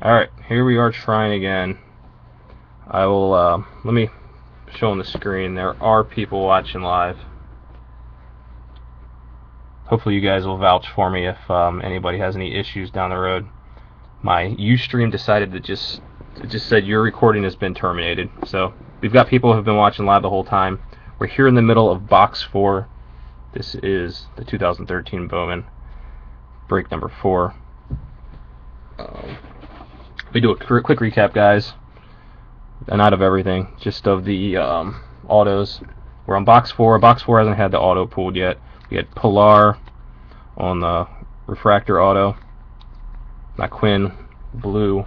Alright, here we are trying again. I will, let me show on the screen. There are people watching live. Hopefully you guys will vouch for me if anybody has any issues down the road. My Ustream decided to it just said your recording has been terminated. So we've got people who have been watching live the whole time. We're here in the middle of box 4. This is the 2013 Bowman, break number 4. We do a quick recap, guys. Not of everything, just of the autos. We're on box 4. Box 4 hasn't had the auto pulled yet. We had Polar on the refractor auto. McQuinn blue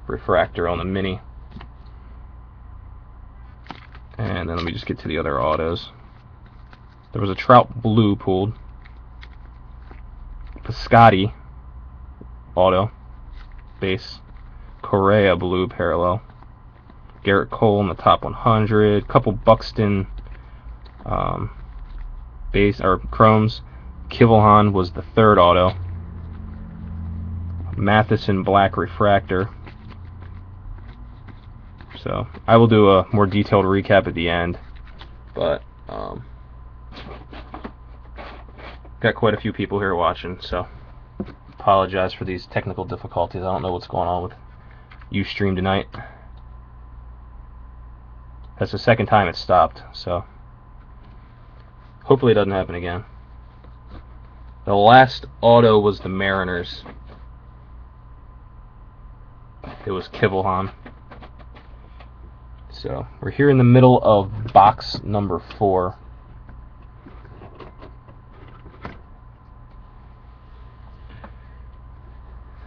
refractor on the mini. And then let me just get to the other autos. There was a Trout blue pulled. Piscotti auto base. Correa blue parallel. Garrett Cole in the top 100. Couple Buxton base or chromes. Kivelhan was the third auto. Matheson black refractor. So I will do a more detailed recap at the end, but got quite a few people here watching, so apologize for these technical difficulties. I don't know what's going on with Ustream tonight. That's the second time it stopped, so hopefully it doesn't happen again. The last auto was the Mariners. It was Kivelhan. So we're here in the middle of box number 4.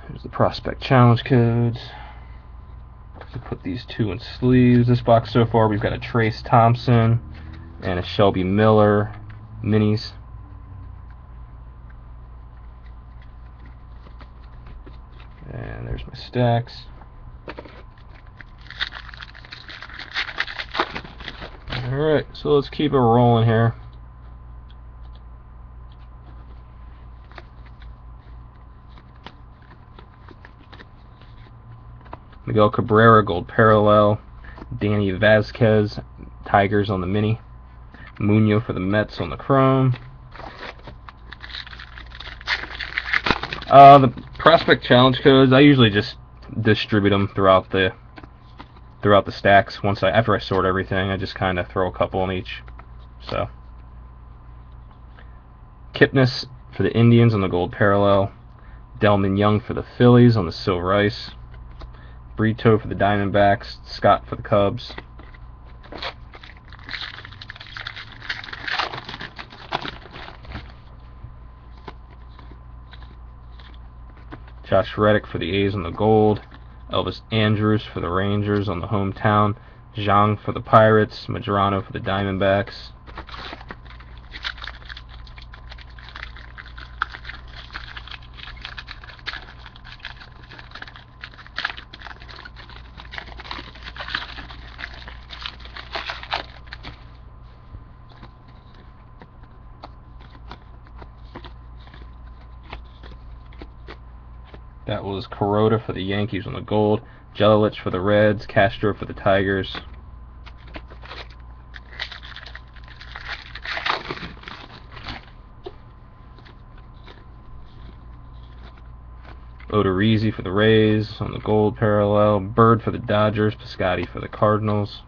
There's the prospect challenge codes. So put these two in sleeves. This box so far we've got a Trace Thompson and a Shelby Miller minis. And there's my stacks. Alright, so let's keep it rolling here. Miguel Cabrera gold parallel. Danny Vasquez Tigers on the mini. Munoz for the Mets on the chrome. The prospect challenge codes, I usually just distribute them throughout the stacks. After I sort everything, I just kind of throw a couple on each. So Kipnis for the Indians on the gold parallel. Delman Young for the Phillies on the silver ice. Brito for the Diamondbacks. Scott for the Cubs. Josh Reddick for the A's on the gold. Elvis Andrus for the Rangers on the hometown. Zhang for the Pirates. Madrano for the Diamondbacks. That was Kuroda for the Yankees on the gold. Jelilich for the Reds. Castro for the Tigers. Odorizzi for the Rays on the gold parallel. Bird for the Dodgers. Piscotti for the Cardinals.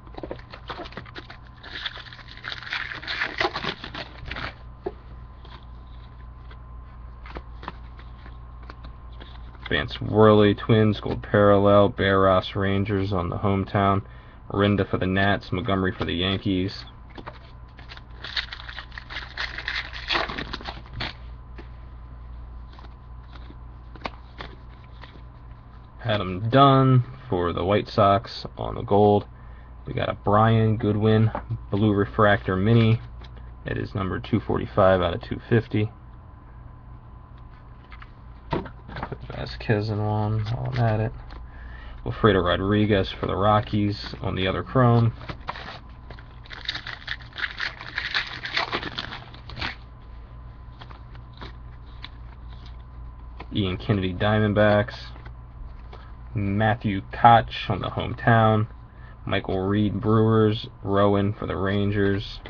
Vance Worley Twins gold parallel. Barros Rangers on the hometown. Rinda for the Nats. Montgomery for the Yankees. Adam Dunn for the White Sox on the gold. We got a Brian Goodwin blue refractor mini. It is number 245 out of 250. Put Vasquez in one while I'm at it. Wilfredo Rodriguez for the Rockies on the other chrome. Ian Kennedy Diamondbacks. Matthew Koch on the hometown. Michael Reed Brewers. Rowan for the Rangers.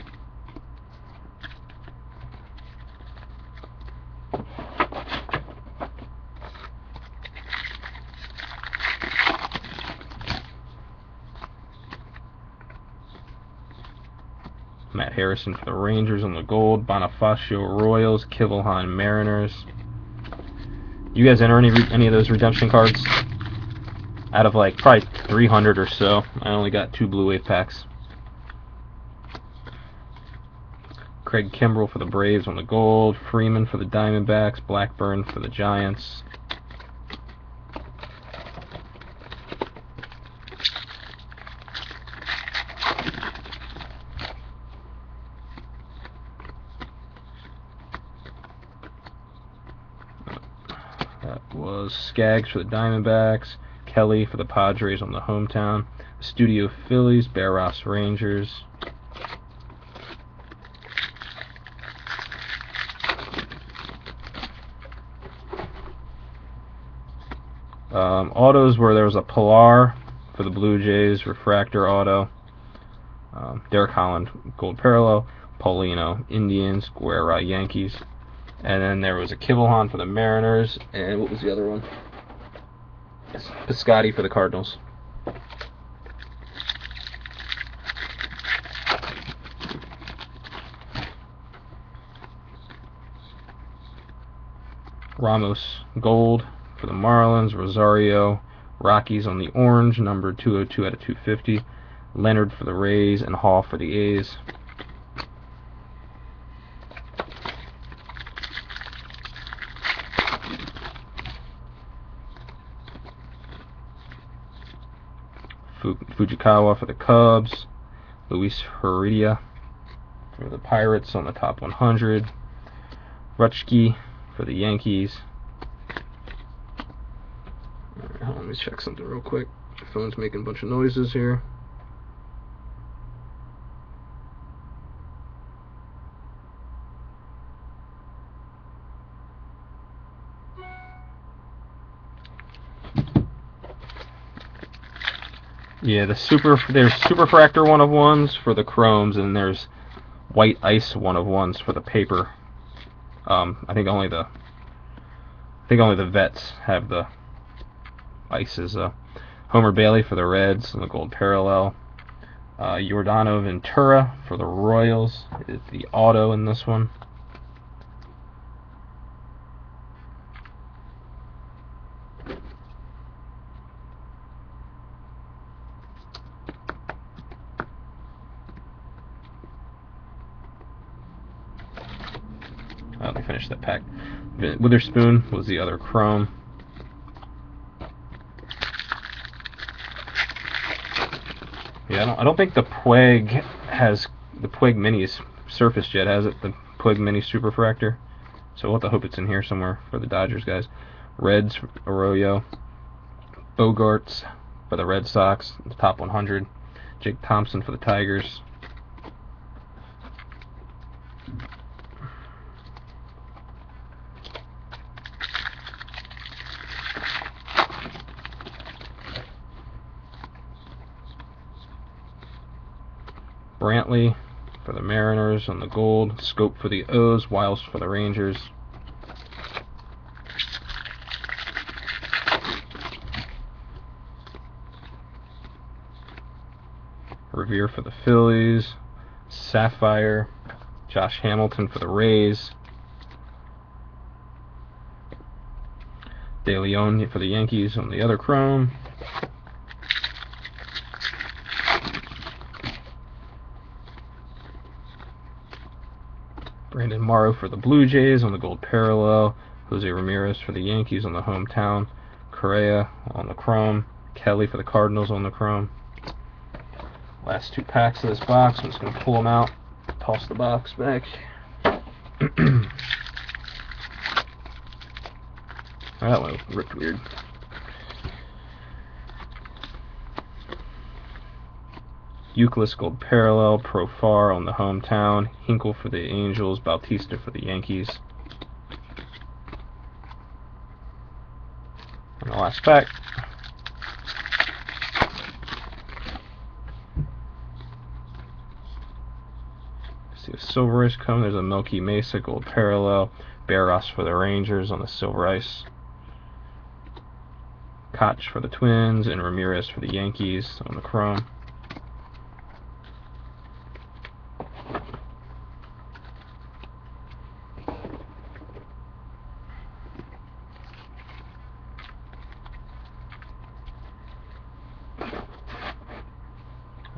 Matt Harrison for the Rangers on the gold. Bonifacio Royals. Kivilhan Mariners. You guys enter any of those redemption cards? Out of like probably 300 or so, I only got 2 Blue Wave packs. Craig Kimbrell for the Braves on the gold. Freeman for the Diamondbacks. Blackburn for the Giants. That was Skaggs for the Diamondbacks. Kelly for the Padres on the hometown. Studio Phillies. Barros Rangers. Autos where there was a Pilar for the Blue Jays. Refractor auto. Derek Holland gold parallel. Paulino Indians. Guerra Yankees. And then there was a Kivilhan for the Mariners. And what was the other one? Piscotti for the Cardinals. Ramos gold for the Marlins. Rosario Rockies on the orange, number 202 out of 250. Leonard for the Rays and Hall for the A's. Fujikawa for the Cubs. Luis Heredia for the Pirates on the top 100. Rutschke for the Yankees. Alright, let me check something real quick. My phone's making a bunch of noises here. Yeah, there's Superfractor 1/1s for the Chromes, and there's White Ice 1/1s for the paper. I think only the vets have the ices. Homer Bailey for the Reds and the gold parallel. Giordano Ventura for the Royals is the auto in this one. Let me finish that pack. Witherspoon was the other Chrome. Yeah, I don't think the Puig Mini's surfaced yet, has it? The Puig Mini Superfractor. So we'll have to hope it's in here somewhere for the Dodgers guys. Reds, Arroyo. Bogarts for the Red Sox, the top 100. Jake Thompson for the Tigers. Brantley for the Mariners on the gold. Scope for the O's. Wiles for the Rangers. Revere for the Phillies. Sapphire. Josh Hamilton for the Rays. De Leon for the Yankees on the other Chrome. Brandon Morrow for the Blue Jays on the gold parallel. Jose Ramirez for the Yankees on the hometown. Correa on the Chrome. Kelly for the Cardinals on the Chrome. Last 2 packs of this box. I'm just going to pull them out. Toss the box back. That one ripped weird. Euclid gold parallel, Profar on the hometown, Hinkle for the Angels, Bautista for the Yankees. And the last pack. Silver Ice Cone. There's a Milky Mesa Gold Parallel. Barros for the Rangers on the Silver Ice. Koch for the Twins, and Ramirez for the Yankees on the Chrome.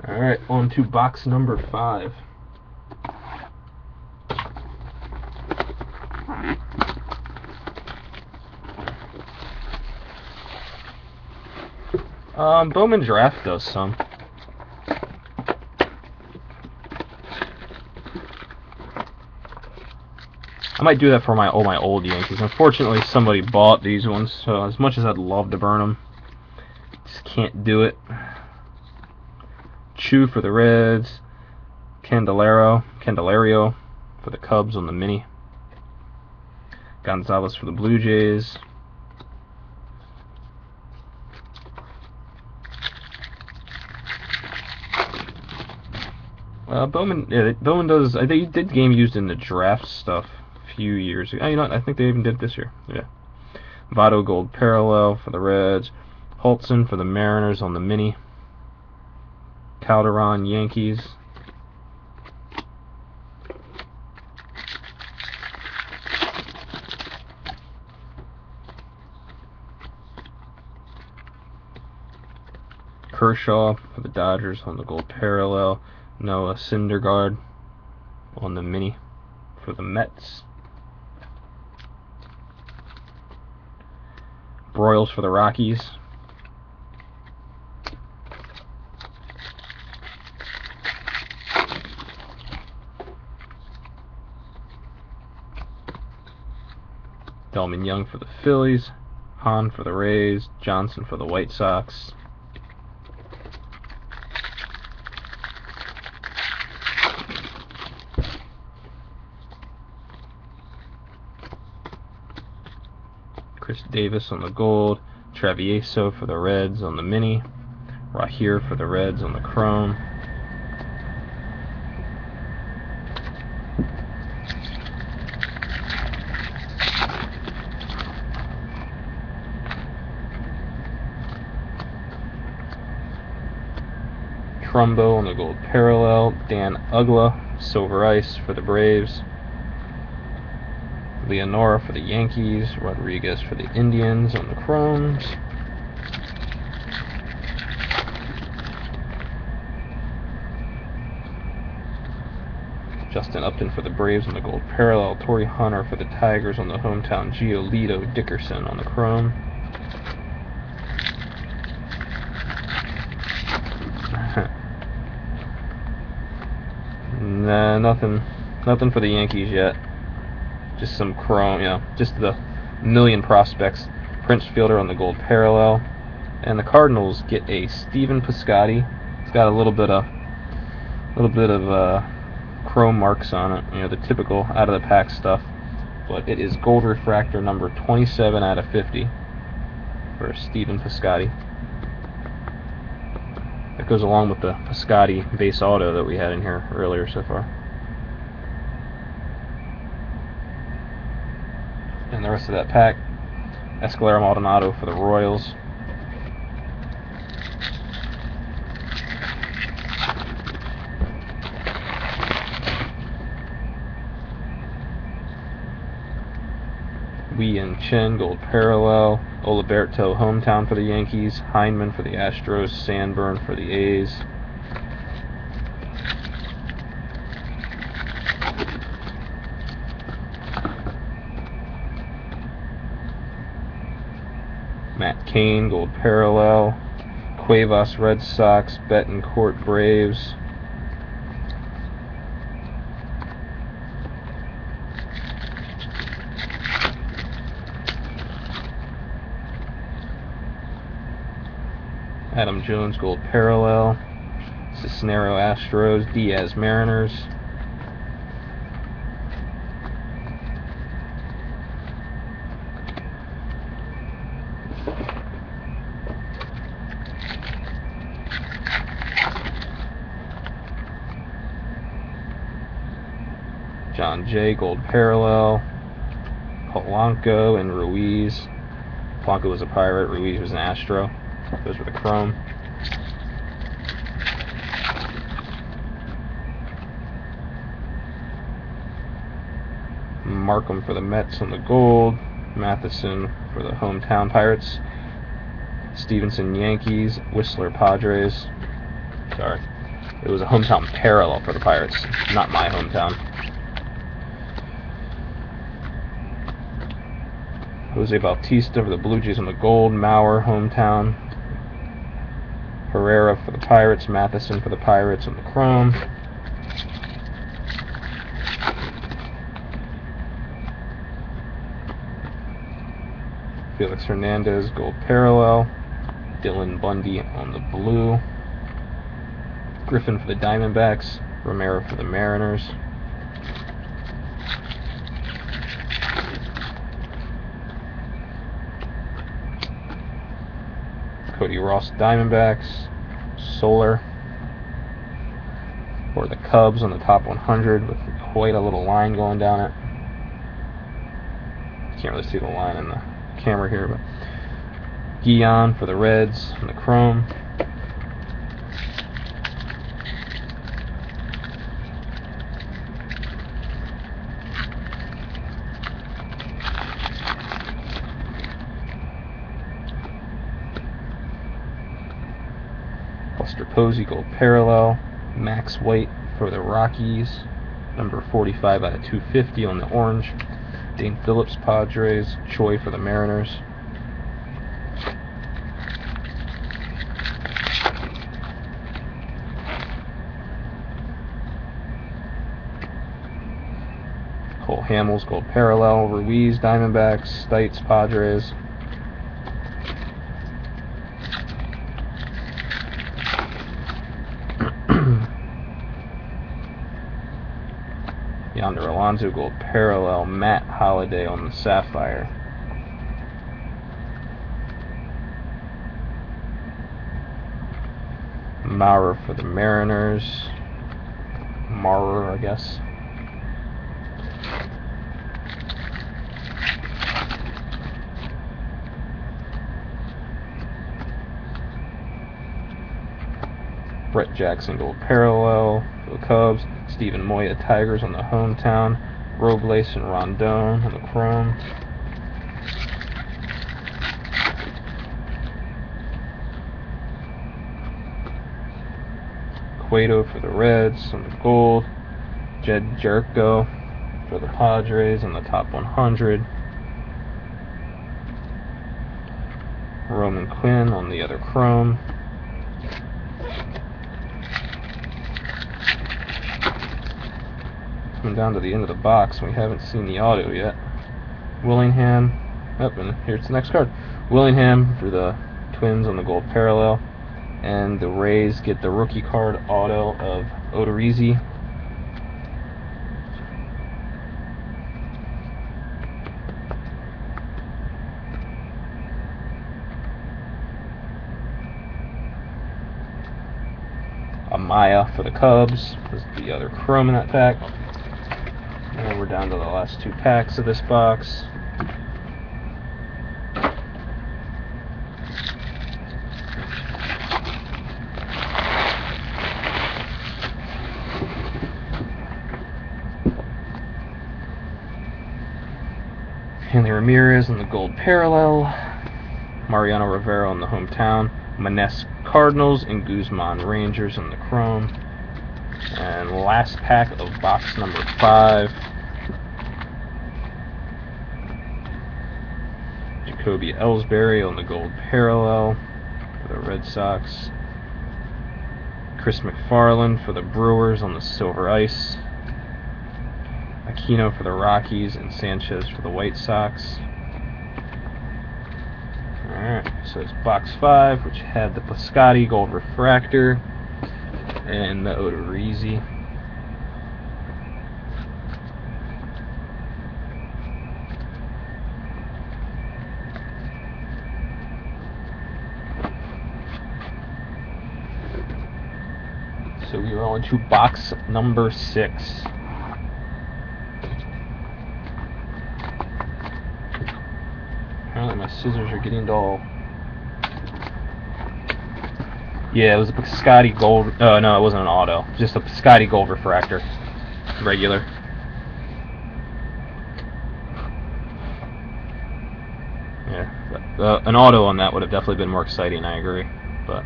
Alright, on to box number 5. Bowman Draft does some. I might do that for all my old Yankees. Unfortunately, somebody bought these ones, so as much as I'd love to burn them, just can't do it. Chu for the Reds, Candelario for the Cubs on the mini, Gonzalez for the Blue Jays, Bowman does. I think he did game used in the draft stuff a few years ago. You know what? I think they even did it this year. Yeah. Votto Gold Parallel for the Reds, Holtzen for the Mariners on the mini, Calderon Yankees, Kershaw for the Dodgers on the Gold Parallel, Noah Syndergaard on the mini for the Mets, Broyles for the Rockies, Delman Young for the Phillies, Hahn for the Rays, Johnson for the White Sox, Chris Davis on the Gold, Travieso for the Reds on the mini, Rahir for the Reds on the Chrome, Trumbo on the Gold Parallel, Dan Uggla, Silver Ice for the Braves, Leonora for the Yankees, Rodriguez for the Indians on the Chromes, Justin Upton for the Braves on the Gold Parallel, Torrey Hunter for the Tigers on the hometown, Giolito Dickerson on the Chrome, nah, nothing for the Yankees yet. Just some chrome, just the million prospects. Prince Fielder on the Gold Parallel, and the Cardinals get a Stephen Piscotty. It's got a little bit of chrome marks on it, the typical out of the pack stuff. But it is gold refractor number 27 out of 50 for Stephen Piscotty. That goes along with the Piscotty base auto that we had in here earlier so far. And the rest of that pack, Escalera Maldonado for the Royals, Wei and Chen Gold Parallel, Oliberto hometown for the Yankees, Heineman for the Astros, Sandburn for the A's, Matt Cain Gold Parallel, Cuevas Red Sox, Betancourt Braves, Adam Jones Gold Parallel, Cisnero Astros, Diaz Mariners, Jon Jay, gold parallel. Polanco and Ruiz. Polanco was a pirate, Ruiz was an Astro. Those were the chrome. Markham for the Mets on the gold. Matheson for the hometown Pirates. Stevenson Yankees. Whistler Padres. Sorry. It was a hometown parallel for the Pirates, not my hometown. Jose Bautista for the Blue Jays on the gold. Maurer, hometown. Herrera for the Pirates. Matheson for the Pirates on the chrome. Felix Hernandez, gold parallel. Dylan Bundy on the blue. Griffin for the Diamondbacks. Romero for the Mariners. Cody Ross, Diamondbacks. Solar for the Cubs on the top 100 with quite a little line going down it. Can't really see the line in the camera here, but Guillen for the Reds on the chrome. Buster Posey, gold parallel. Max White for the Rockies, number 45 out of 250 on the orange. Dane Phillips, Padres. Choi for the Mariners. Cole Hamels, gold parallel. Ruiz, Diamondbacks. Stites, Padres. Yonder Alonso, gold parallel. Matt Holliday on the sapphire. Maurer for the Mariners. Maurer, I guess. Brett Jackson, gold parallel for the Cubs. Stephen Moya, Tigers on the hometown. Robles and Rondon on the chrome. Cueto for the Reds on the gold. Jed Jerko for the Padres on the top 100. Roman Quinn on the other chrome. Coming down to the end of the box, we haven't seen the auto yet. Willingham, and here's the next card. Willingham for the Twins on the gold parallel, and the Rays get the rookie card auto of Odorizzi. Amaya for the Cubs was the other chrome in that pack. And we're down to the last two packs of this box. Hanley Ramirez on the gold parallel. Mariano Rivera on the hometown. Maness Cardinals and Guzman Rangers on the chrome. And last pack of box number 5. Jacoby Ellsbury on the gold parallel for the Red Sox. Chris McFarland for the Brewers on the silver ice. Aquino for the Rockies and Sanchez for the White Sox. Alright, so it's box 5, which had the Piscotti gold refractor and the Odorizzi. So we are on to box number 6. Apparently my scissors are getting dull. Yeah, it was a Piscotti Gold. Oh, no, it wasn't an auto. Just a Piscotti Gold refractor. Regular. Yeah. An auto on that would have definitely been more exciting, I agree. But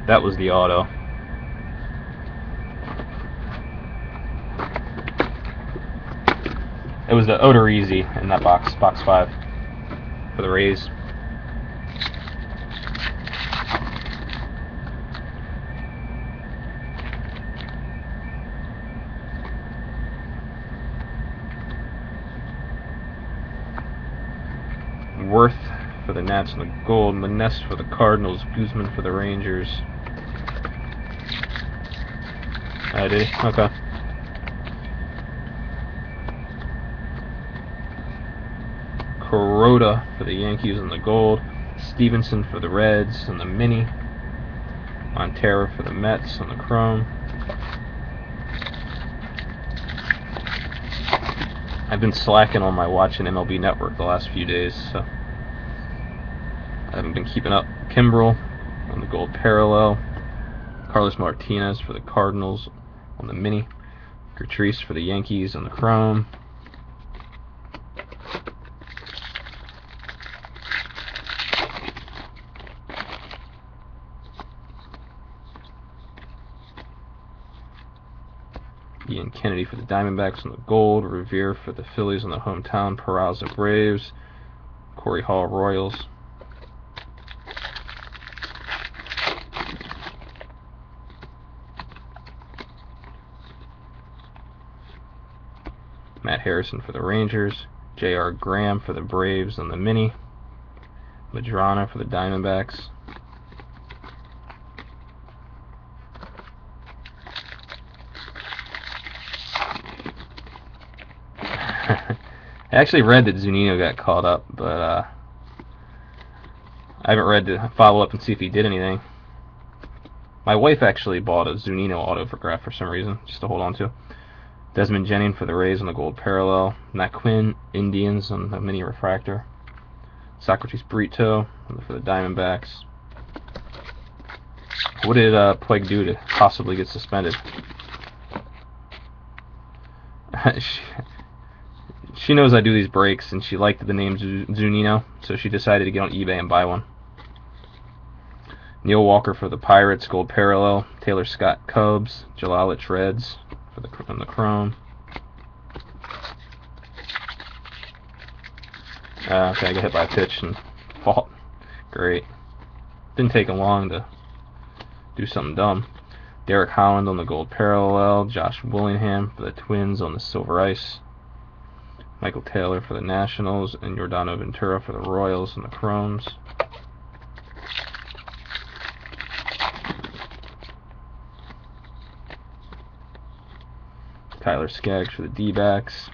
that was the auto. It was the Odorizzi in that box 5, for the Rays. Worth for the Nats and the Gold, Maness for the Cardinals, Guzman for the Rangers. I did. Okay. Kuroda for the Yankees and the Gold, Stevenson for the Reds and the Mini, Montero for the Mets on the Chrome. I've been slacking on my watching MLB Network the last few days, so I haven't been keeping up. Kimbrel on the Gold Parallel, Carlos Martinez for the Cardinals on the Mini, Gertrese for the Yankees on the Chrome. Ian Kennedy for the Diamondbacks on the Gold, Revere for the Phillies on the hometown, Peraza Braves, Corey Hall Royals. Matt Harrison for the Rangers, J.R. Graham for the Braves on the Mini, Madrana for the Diamondbacks. I actually read that Zunino got called up, but I haven't read to follow up and see if he did anything. My wife actually bought a Zunino autograph for some reason, just to hold on to. Desmond Jennings for the Rays on the Gold Parallel, Matt Quinn, Indians on the Mini Refractor, Socrates Brito for the Diamondbacks. What did Puig do to possibly get suspended? She knows I do these breaks, and she liked the name Zunino, so she decided to get on eBay and buy one. Neil Walker for the Pirates, Gold Parallel, Taylor Scott Cubs, Jalalich Reds on the Chrome. Okay, I got hit by a pitch and fought. Great. Didn't take him long to do something dumb. Derek Holland on the Gold Parallel, Josh Willingham for the Twins on the Silver Ice, Michael Taylor for the Nationals, and Yordano Ventura for the Royals and the Chromes. Tyler Skaggs for the D-backs.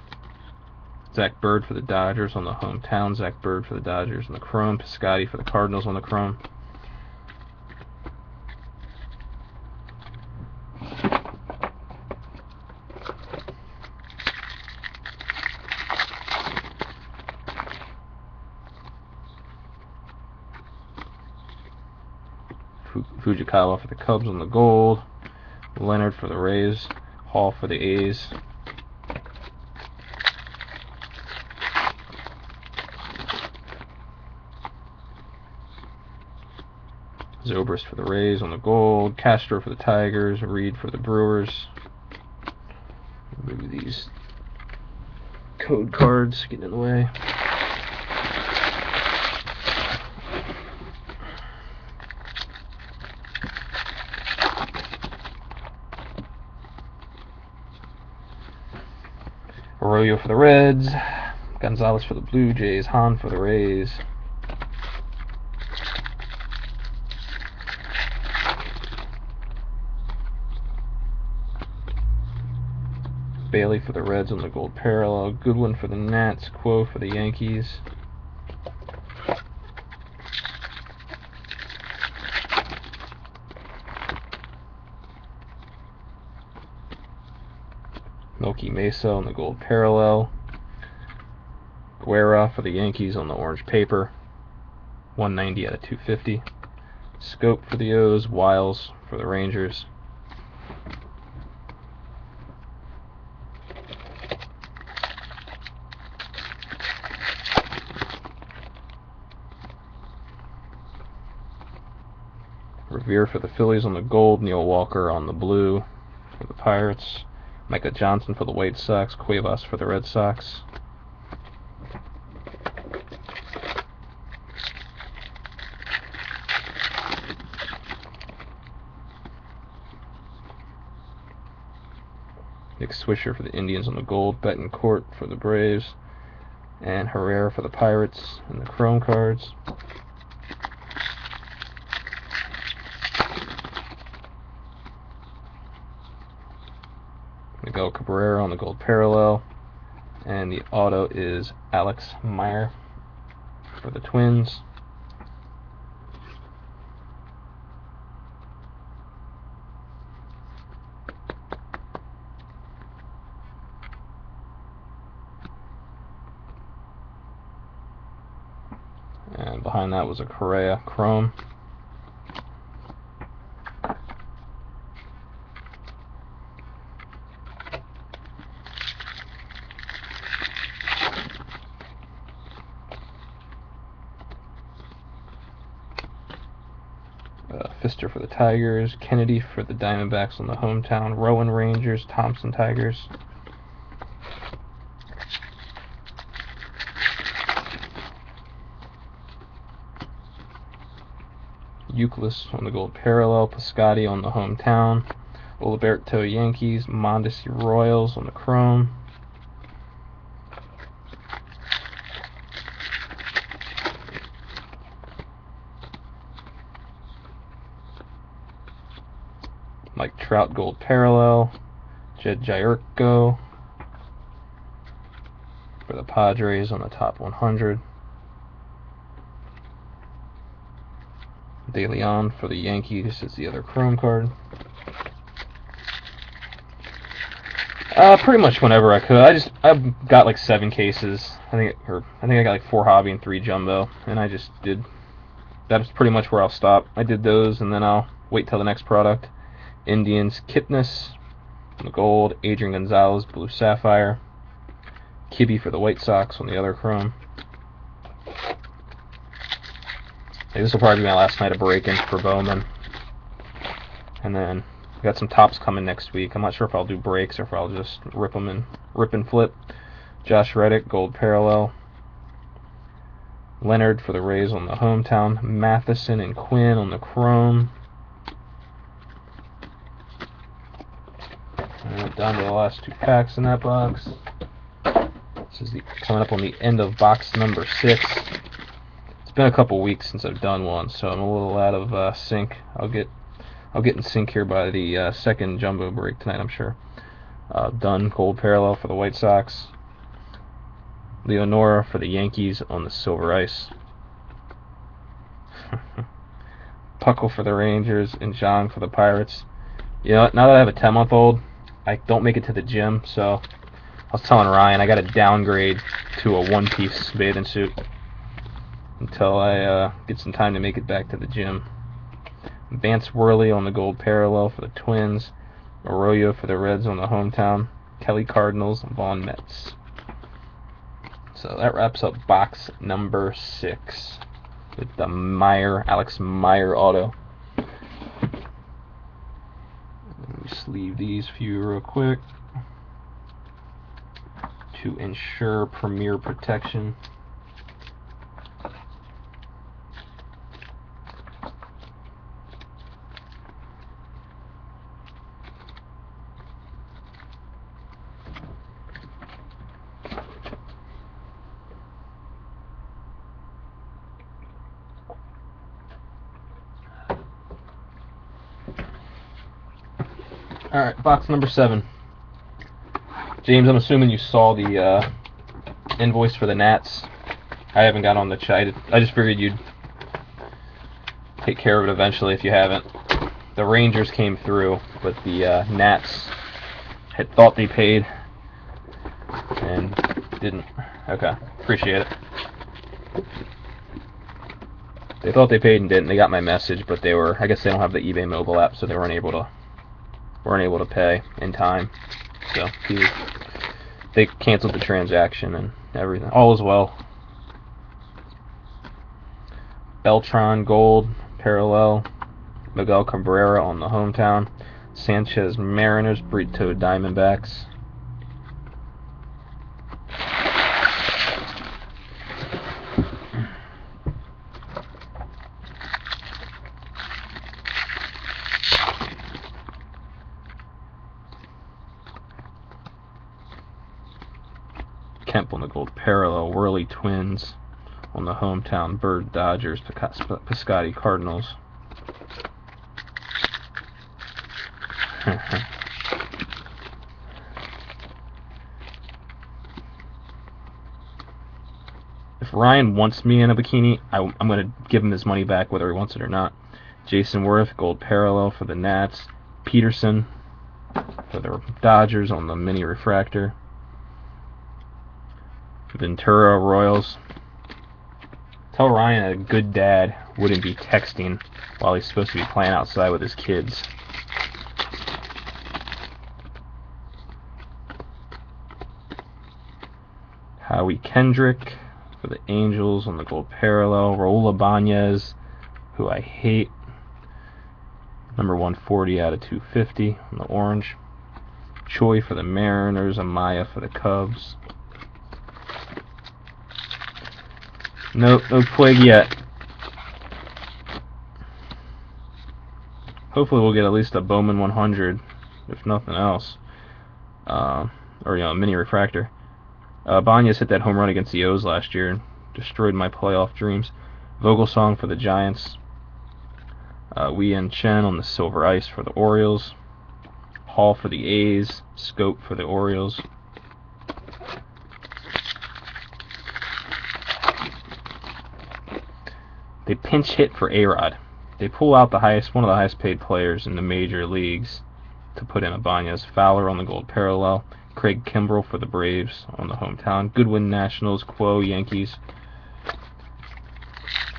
Zach Bird for the Dodgers on the hometown. Zach Bird for the Dodgers on the Chrome. Piscotti for the Cardinals on the Chrome. Fujikawa for the Cubs on the Gold. Leonard for the Rays. Hall for the A's. Zobrist for the Rays on the Gold. Castro for the Tigers. Reed for the Brewers. Move these code cards, getting in the way. Arroyo for the Reds, Gonzalez for the Blue Jays, Hahn for the Rays. Bailey for the Reds on the Gold Parallel, Goodwin for the Nats, Quo for the Yankees. Milky Mesa on the Gold Parallel. Cabrera for the Yankees on the orange paper, 190 out of 250. Scope for the O's, Wiles for the Rangers. Revere for the Phillies on the gold, Neil Walker on the blue for the Pirates, Micah Johnson for the White Sox, Cuevas for the Red Sox. Nick Swisher for the Indians on the gold, Betancourt for the Braves, and Herrera for the Pirates in the chrome cards. Miguel Cabrera on the gold parallel, and the auto is Alex Meyer for the Twins. And behind that was a Correa chrome. Fister for the Tigers, Kennedy for the Diamondbacks on the hometown, Rowan Rangers, Thompson Tigers. Euclid on the gold parallel, Piscotti on the hometown, Oliberto Yankees, Mondesi Royals on the chrome. Mike Trout gold parallel, Jed Gyurko for the Padres on the top 100. De Leon for the Yankees is the other chrome card. Pretty much whenever I could. I've got like 7 cases. I think I got like 4 hobby and 3 jumbo, and I just did. That's pretty much where I'll stop. I did those, and then I'll wait till the next product. Indians, Kipnis on the gold, Adrian Gonzalez, blue sapphire, Kibbe for the White Sox on the other chrome. This will probably be my last night of break-in for Bowman. And then we got some tops coming next week. I'm not sure if I'll do breaks or if I'll just rip and flip. Josh Reddick, gold parallel. Leonard for the Rays on the hometown. Matheson and Quinn on the chrome. And down to the last 2 packs in that box. This is coming up on the end of box number 6. It's been a couple weeks since I've done one, so I'm a little out of sync. I'll get in sync here by the second jumbo break tonight, I'm sure. Dunn gold parallel for the White Sox. Leonora for the Yankees on the silver ice. Puckle for the Rangers and Zhang for the Pirates. You know, now that I have a 10-month-old, I don't make it to the gym, so I was telling Ryan I got to downgrade to a one-piece bathing suit until I get some time to make it back to the gym. Vance Worley on the gold parallel for the Twins. Arroyo for the Reds on the hometown. Kelly Cardinals, Vaughn Mets. So that wraps up box number 6 with the Alex Meyer auto. Let me sleeve these for you real quick to ensure premier protection. Alright, box number 7. James, I'm assuming you saw the invoice for the Nats. I haven't got on the chat. I just figured you'd take care of it eventually if you haven't. The Rangers came through, but the Nats had thought they paid and didn't. Okay. Appreciate it. They thought they paid and didn't. They got my message, but they were. I guess they don't have the eBay mobile app, so they weren't able to pay in time. So they canceled the transaction and everything. All is well. Beltran gold parallel. Miguel Cabrera on the hometown. Sanchez Mariners. Brito Diamondbacks. Kemp on the gold parallel. Worley Twins on the hometown. Bird Dodgers. Piscotti Cardinals. If Ryan wants me in a bikini, I'm going to give him his money back whether he wants it or not. Jason Worth, gold parallel for the Nats. Peterson for the Dodgers on the mini refractor. Ventura Royals. Tell Ryan a good dad wouldn't be texting while he's supposed to be playing outside with his kids. Howie Kendrick for the Angels on the gold parallel. Raul Ibanez, who I hate. Number 140 out of 250 on the orange. Choi for the Mariners. Amaya for the Cubs. Nope, no Puig yet. Hopefully we'll get at least a Bowman 100, if nothing else. Or, a mini refractor. Banya's hit that home run against the O's last year and destroyed my playoff dreams. Vogelsong for the Giants. Wei and Chen on the silver ice for the Orioles. Hall for the A's. Scope for the Orioles. They pinch hit for A-Rod. They pull out one of the highest paid players in the major leagues to put in Ibanez. Fowler on the gold parallel. Craig Kimbrell for the Braves on the hometown. Goodwin Nationals. Quo Yankees.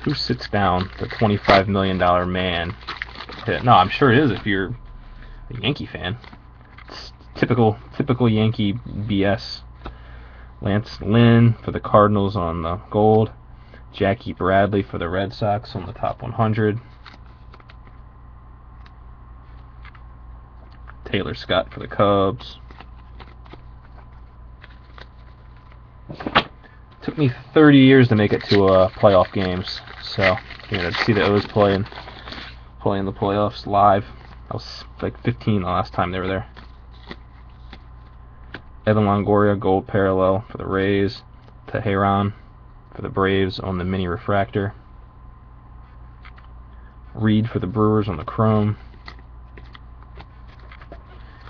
Who sits down the $25 million man? No, I'm sure it is if you're a Yankee fan. It's typical Yankee BS. Lance Lynn for the Cardinals on the gold. Jackie Bradley for the Red Sox on the top 100. Taylor Scott for the Cubs. Took me 30 years to make it to playoff games, so to see the O's play in the playoffs live. I was like 15 the last time they were there. Evan Longoria, gold parallel for the Rays. Teheran for the Braves on the mini refractor. Reed for the Brewers on the chrome.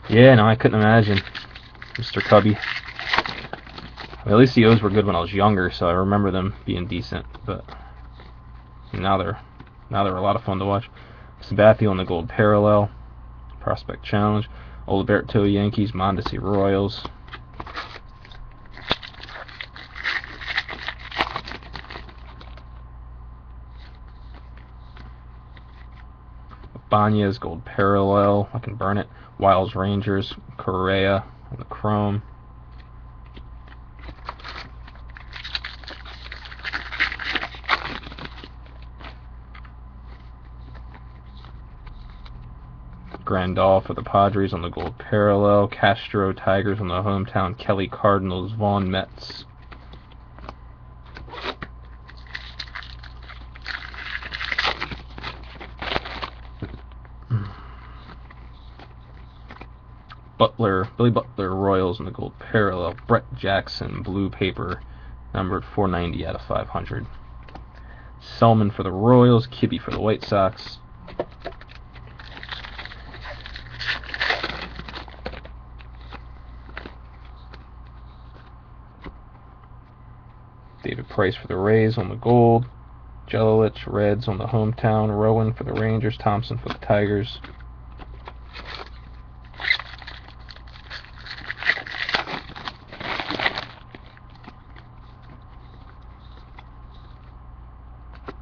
Yeah, no, I couldn't imagine, Mr. Cubby. At least the O's were good when I was younger, so I remember them being decent. But now they're a lot of fun to watch. Sabathia on the gold parallel. Prospect Challenge. Alberto Yankees. Mondesi Royals. Banya's gold parallel. I can burn it. Wiles Rangers. Correa on the chrome. Grandal for the Padres on the gold parallel. Castro Tigers on the hometown. Kelly Cardinals. Vaughn Mets. Billy Butler Royals on the gold parallel. Brett Jackson blue paper numbered 490 out of 500. Selman for the Royals. Kibbe for the White Sox. David Price for the Rays on the gold. Jelilich Reds on the hometown. Rowan for the Rangers. Thompson for the Tigers.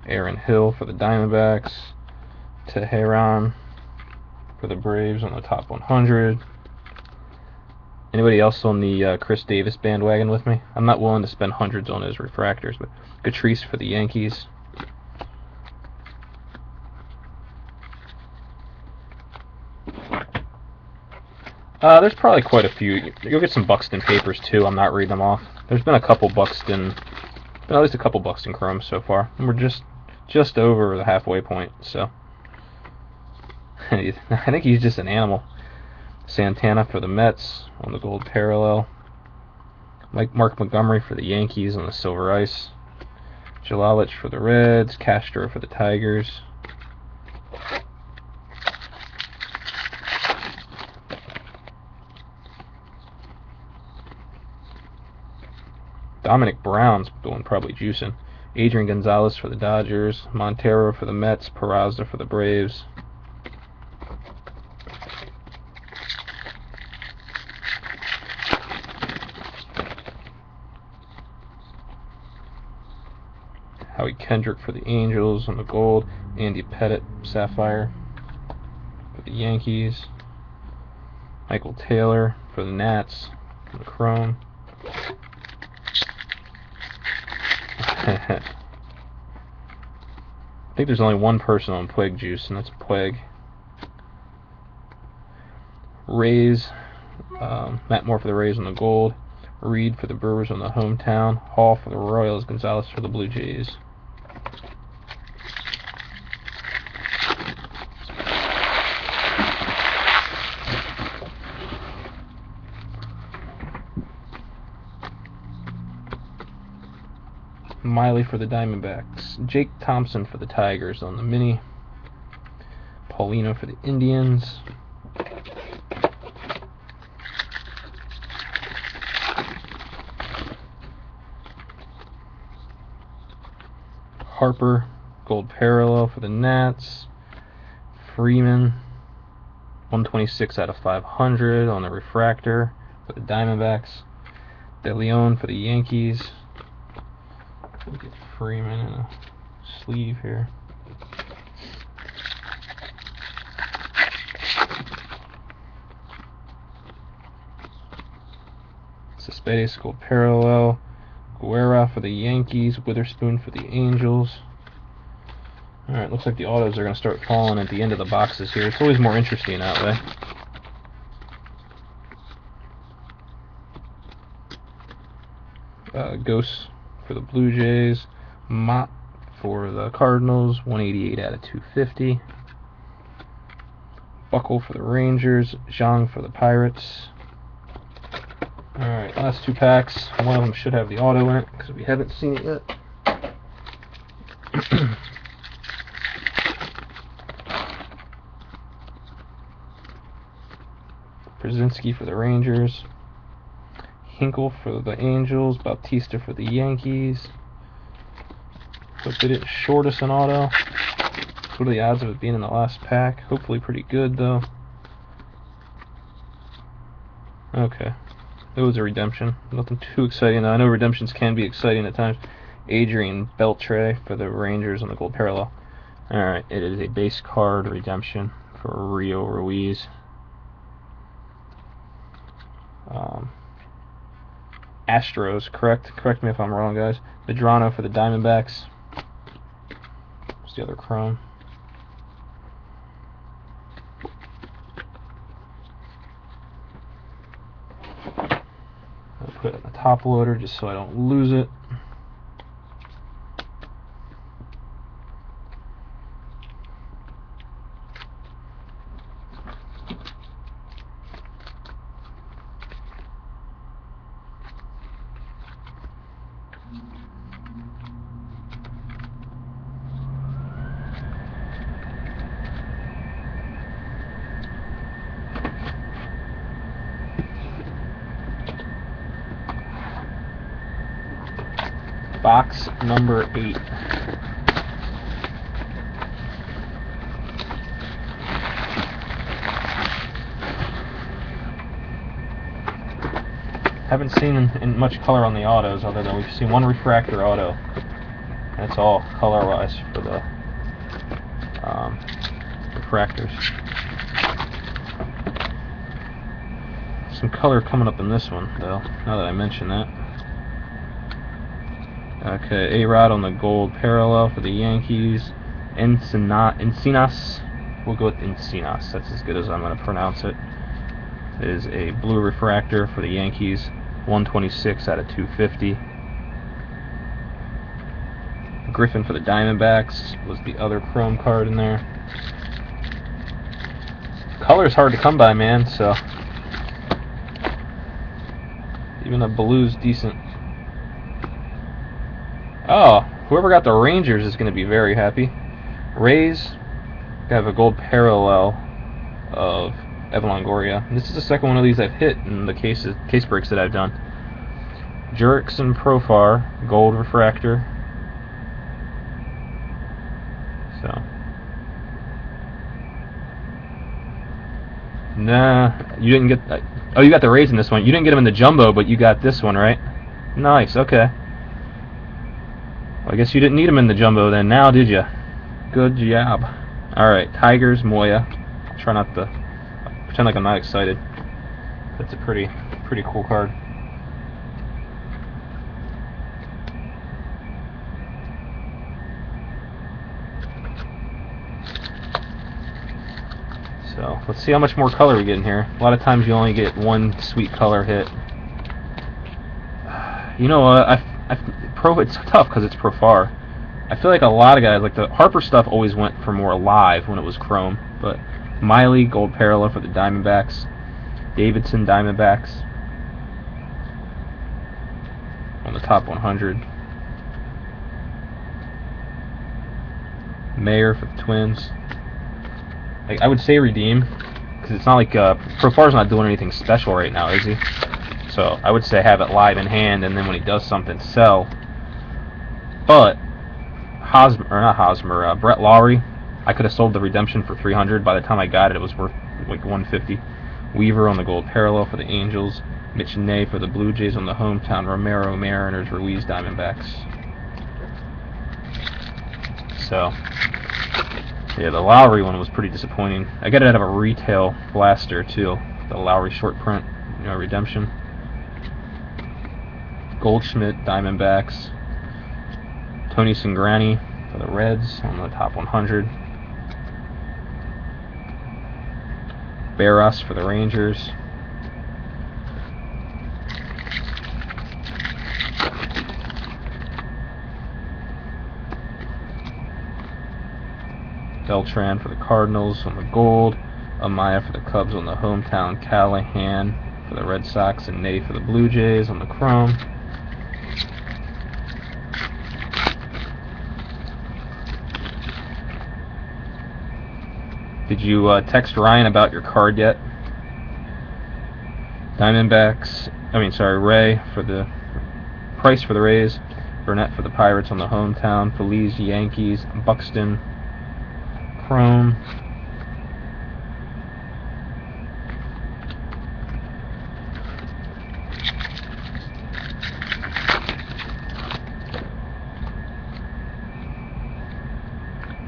Aaron Hill for the Diamondbacks. Teheran for the Braves on the top 100. Anybody else on the Chris Davis bandwagon with me? I'm not willing to spend hundreds on those refractors, but Catrice for the Yankees. There's probably quite a few. You'll get some Buxton papers too. I'm not reading them off. There's been a couple Buxton, at least a couple Buxton Chromes so far, and we're just over the halfway point. So I think he's just an animal. Santana for the Mets on the gold parallel. Mark Montgomery for the Yankees on the silver ice. Jalalich for the Reds. Castro for the Tigers. Dominic Brown's going probably juicing. Adrian Gonzalez for the Dodgers. Montero for the Mets. Peraza for the Braves. Howie Kendrick for the Angels on the gold. Andy Pettit, Sapphire for the Yankees. Michael Taylor for the Nats on the chrome. I think there's only one person on Puig juice, and that's Puig. Rays, Matt Moore for the Rays on the gold. Reed for the Brewers on the hometown. Hall for the Royals. Gonzalez for the Blue Jays. Miley for the Diamondbacks. Jake Thompson for the Tigers on the mini. Paulino for the Indians. Harper, gold parallel for the Nats. Freeman, 126 out of 500 on the refractor for the Diamondbacks. De Leon for the Yankees. We'll get Freeman in a sleeve here. Cespedes, gold parallel. Guerra for the Yankees. Witherspoon for the Angels. Alright, looks like the autos are going to start falling at the end of the boxes here. It's always more interesting that way. Ghosts for the Blue Jays. Mott for the Cardinals. 188 out of 250. Buckle for the Rangers. Zhang for the Pirates. Alright, last two packs. One of them should have the auto in it because we haven't seen it yet. Brzezinski for the Rangers. Hinkle for the Angels. Bautista for the Yankees. Hope they didn't short us an auto. What are the odds of it being in the last pack? Hopefully pretty good though. Okay. It was a redemption. Nothing too exciting. I know redemptions can be exciting at times. Adrian Beltre for the Rangers on the gold parallel. Alright, it is a base card redemption for Rio Ruiz. Astros, correct me if I'm wrong, guys. Medrano for the Diamondbacks. What's the other chrome? I'll put it in the top loader just so I don't lose it. Box number 8. Haven't seen in much color on the autos, other than we've seen one refractor auto. That's all color-wise for the refractors. Some color coming up in this one, though, now that I mention that. Okay, A-Rod on the gold parallel for the Yankees. Encinas. We'll go with Encinas. That's as good as I'm going to pronounce it. It is a blue refractor for the Yankees. 126 out of 250. Griffin for the Diamondbacks was the other chrome card in there. Color's hard to come by, man, so even a blue's decent. Oh, whoever got the Rangers is going to be very happy. Rays have a gold parallel of Evan Longoria. This is the second one of these I've hit in the case breaks that I've done. Jurickson Profar, gold refractor. So, nah, you didn't get. Oh, you got the Rays in this one. You didn't get them in the jumbo, but you got this one, right? Nice. Okay. Well, I guess you didn't need them in the jumbo then. Now, did you? Good job. All right, Tigers Moya. I'll try not to pretend like I'm not excited. That's a pretty cool card. So let's see how much more color we get in here. A lot of times you only get one sweet color hit. You know what? It's tough because it's Profar. I feel like a lot of guys, like the Harper stuff, always went for more live when it was chrome. But Miley, gold parallel for the Diamondbacks. Davidson, Diamondbacks on the top 100. Mayer for the Twins. I would say redeem, because it's not like Profar's not doing anything special right now, is he? So I would say have it live in hand, and then when he does something, sell. But Brett Lowry, I could have sold the redemption for $300. By the time I got it, it was worth like $150. Weaver on the gold parallel for the Angels. Mitch Ney for the Blue Jays on the hometown. Romero, Mariners. Ruiz, Diamondbacks. So, yeah, the Lowry one was pretty disappointing. I got it out of a retail blaster too. The Lowry short print, redemption. Goldschmidt, Diamondbacks. Tony Cingrani for the Reds on the top 100. Barras for the Rangers. Beltran for the Cardinals on the gold. Amaya for the Cubs on the hometown. Callahan for the Red Sox, and Ney for the Blue Jays on the chrome. Did you text Ryan about your card yet? Ray for the Price for the Rays. Burnett for the Pirates on the hometown. Feliz, Yankees. Buxton, chrome.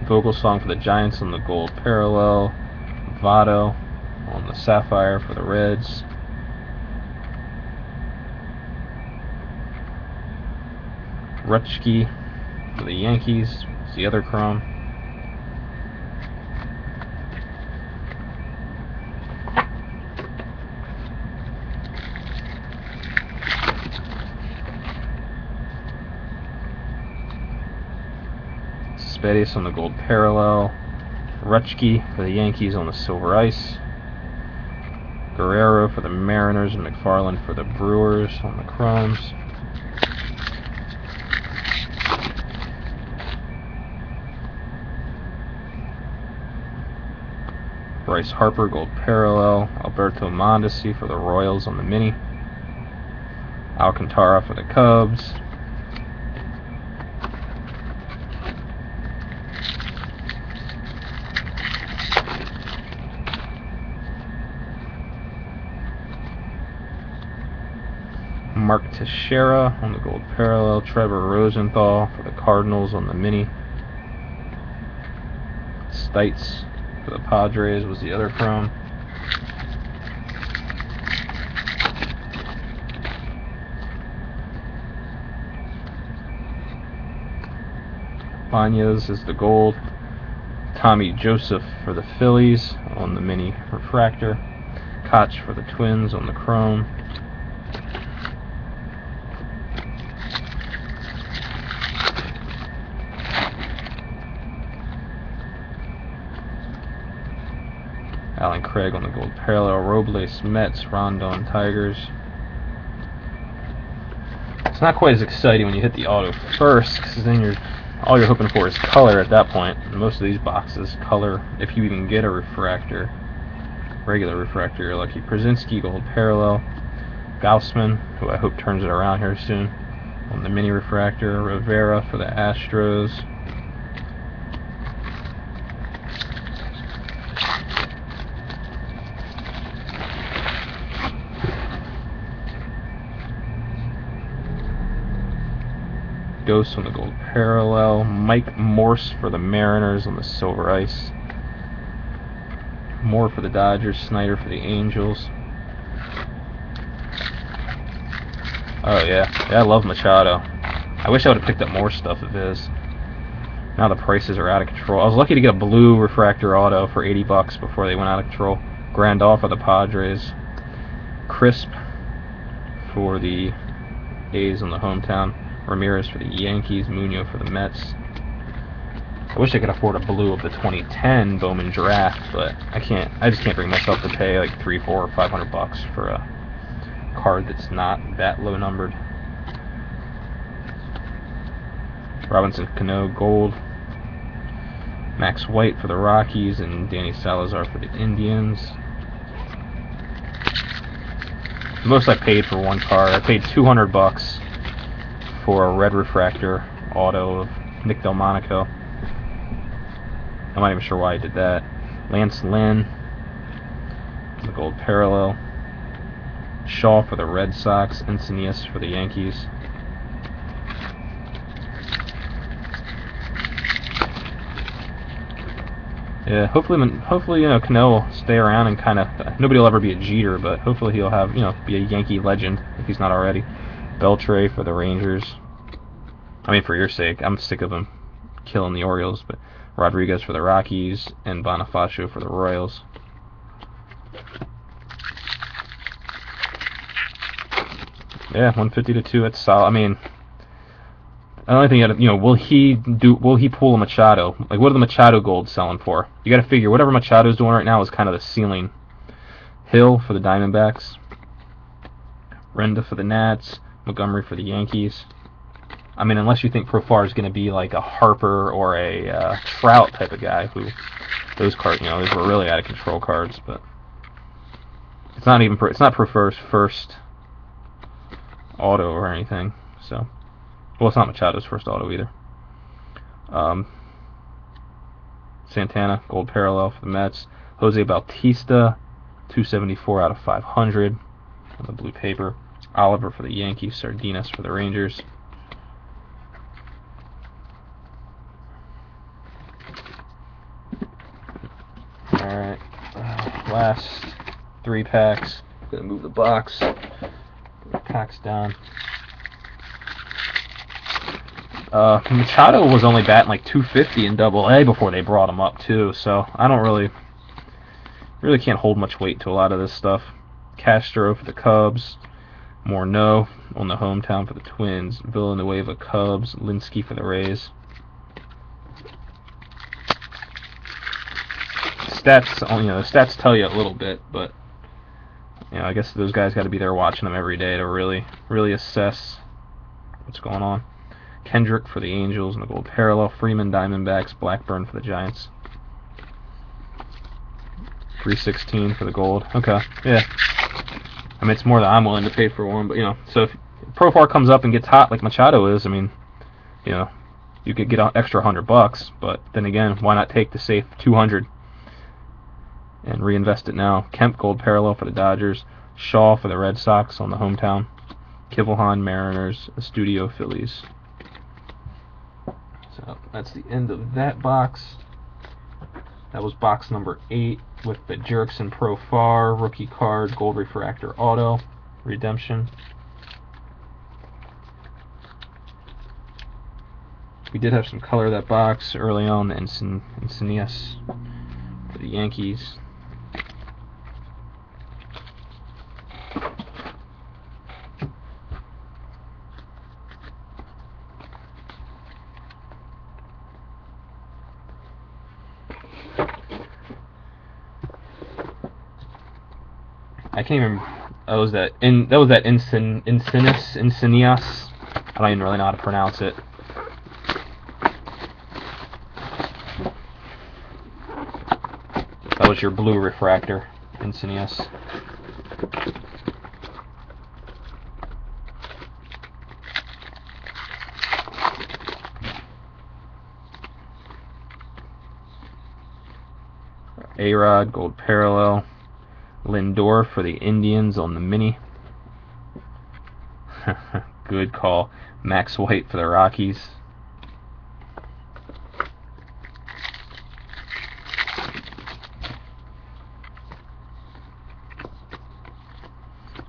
Vogelsong for the Giants on the gold parallel. Votto on the sapphire for the Reds. Rutschke for the Yankees. It's the other chrome. Spedius on the gold parallel. Rutschke for the Yankees on the silver ice. Guerrero for the Mariners, and McFarland for the Brewers on the chromes. Bryce Harper, gold parallel. Alberto Mondesi for the Royals on the mini. Alcantara for the Cubs. Mark Teixeira on the gold parallel. Trevor Rosenthal for the Cardinals on the mini. Stites for the Padres was the other chrome. Banez is the gold. Tommy Joseph for the Phillies on the mini refractor. Koch for the Twins on the chrome. Alan Craig on the gold parallel. Robles Mets. Rondon Tigers. It's not quite as exciting when you hit the auto first, because then all you're hoping for is color at that point. And most of these boxes, color, if you even get a refractor, regular refractor, you're lucky. Przinsky gold parallel. Gaussman, who I hope turns it around here soon, on the mini refractor. Rivera for the Astros. Dose on the gold parallel. Mike Morse for the Mariners on the silver ice. Moore for the Dodgers. Snyder for the Angels. Oh yeah, I love Machado. I wish I would have picked up more stuff of his. Now the prices are out of control. I was lucky to get a blue refractor auto for $80 before they went out of control. Grandal for the Padres. Crisp for the A's on the hometown. Ramirez for the Yankees. Munoz for the Mets. I wish I could afford a blue of the 2010 Bowman draft, but I can't. I just can't bring myself to pay like $300, $400, or $500 for a card that's not that low numbered. Robinson Cano gold. Max White for the Rockies and Danny Salazar for the Indians. The most I paid for one card, I paid $200 for a red refractor auto of Nick Delmonico. I'm not even sure why I did that. Lance Lynn, the gold parallel. Shaw for the Red Sox. Encinias for the Yankees. Yeah, hopefully, Cano will stay around and kind of. Nobody will ever be a Jeter, but hopefully he'll have, be a Yankee legend if he's not already. Beltre for the Rangers. I mean, for your sake, I'm sick of him killing the Orioles, but Rodriguez for the Rockies and Bonifacio for the Royals. Yeah, 150-2. That's solid. I mean, the only thing will he pull a Machado? Like, what are the Machado golds selling for? You got to figure whatever Machado's doing right now is kind of the ceiling. Hill for the Diamondbacks. Renda for the Nats. Montgomery for the Yankees. I mean, unless you think Profar is going to be like a Harper or a Trout type of guy, who those cards, those were really out of control cards. But it's not Profar's first auto or anything. So, well, it's not Machado's first auto either. Santana gold parallel for the Mets. Jose Bautista, 274 out of 500 on the blue paper. Oliver for the Yankees. Sardinas for the Rangers. Alright, last 3 packs. I'm going to move the box. Packs down. Machado was only batting like 250 in Double-A before they brought him up too, so I don't really can't hold much weight to a lot of this stuff. Castro for the Cubs. Morneau on the hometown for the Twins. Villanueva Cubs. Linsky for the Rays. Stats, the stats tell you a little bit, but I guess those guys got to be there watching them every day to really assess what's going on. Kendrick for the Angels and the gold parallel. Freeman Diamondbacks. Blackburn for the Giants. 316 for the gold. Okay, yeah. I mean, it's more than I'm willing to pay for one, but so if Profar comes up and gets hot like Machado is, I mean, you could get an extra $100, but then again, why not take the safe 200 and reinvest it now? Kemp gold parallel for the Dodgers. Shaw for the Red Sox on the hometown. Kivelhan, Mariners, Studio, Phillies. So that's the end of that box. That was box number 8 with the Jerickson Profar rookie card, gold refractor auto redemption. We did have some color of that box early on, the Encinias for the Yankees. I can't even. That was that Encinias. I don't even really know how to pronounce it. That was your blue refractor, Encinias. A-Rod, gold parallel. Lindor for the Indians on the mini. Good call. Max White for the Rockies.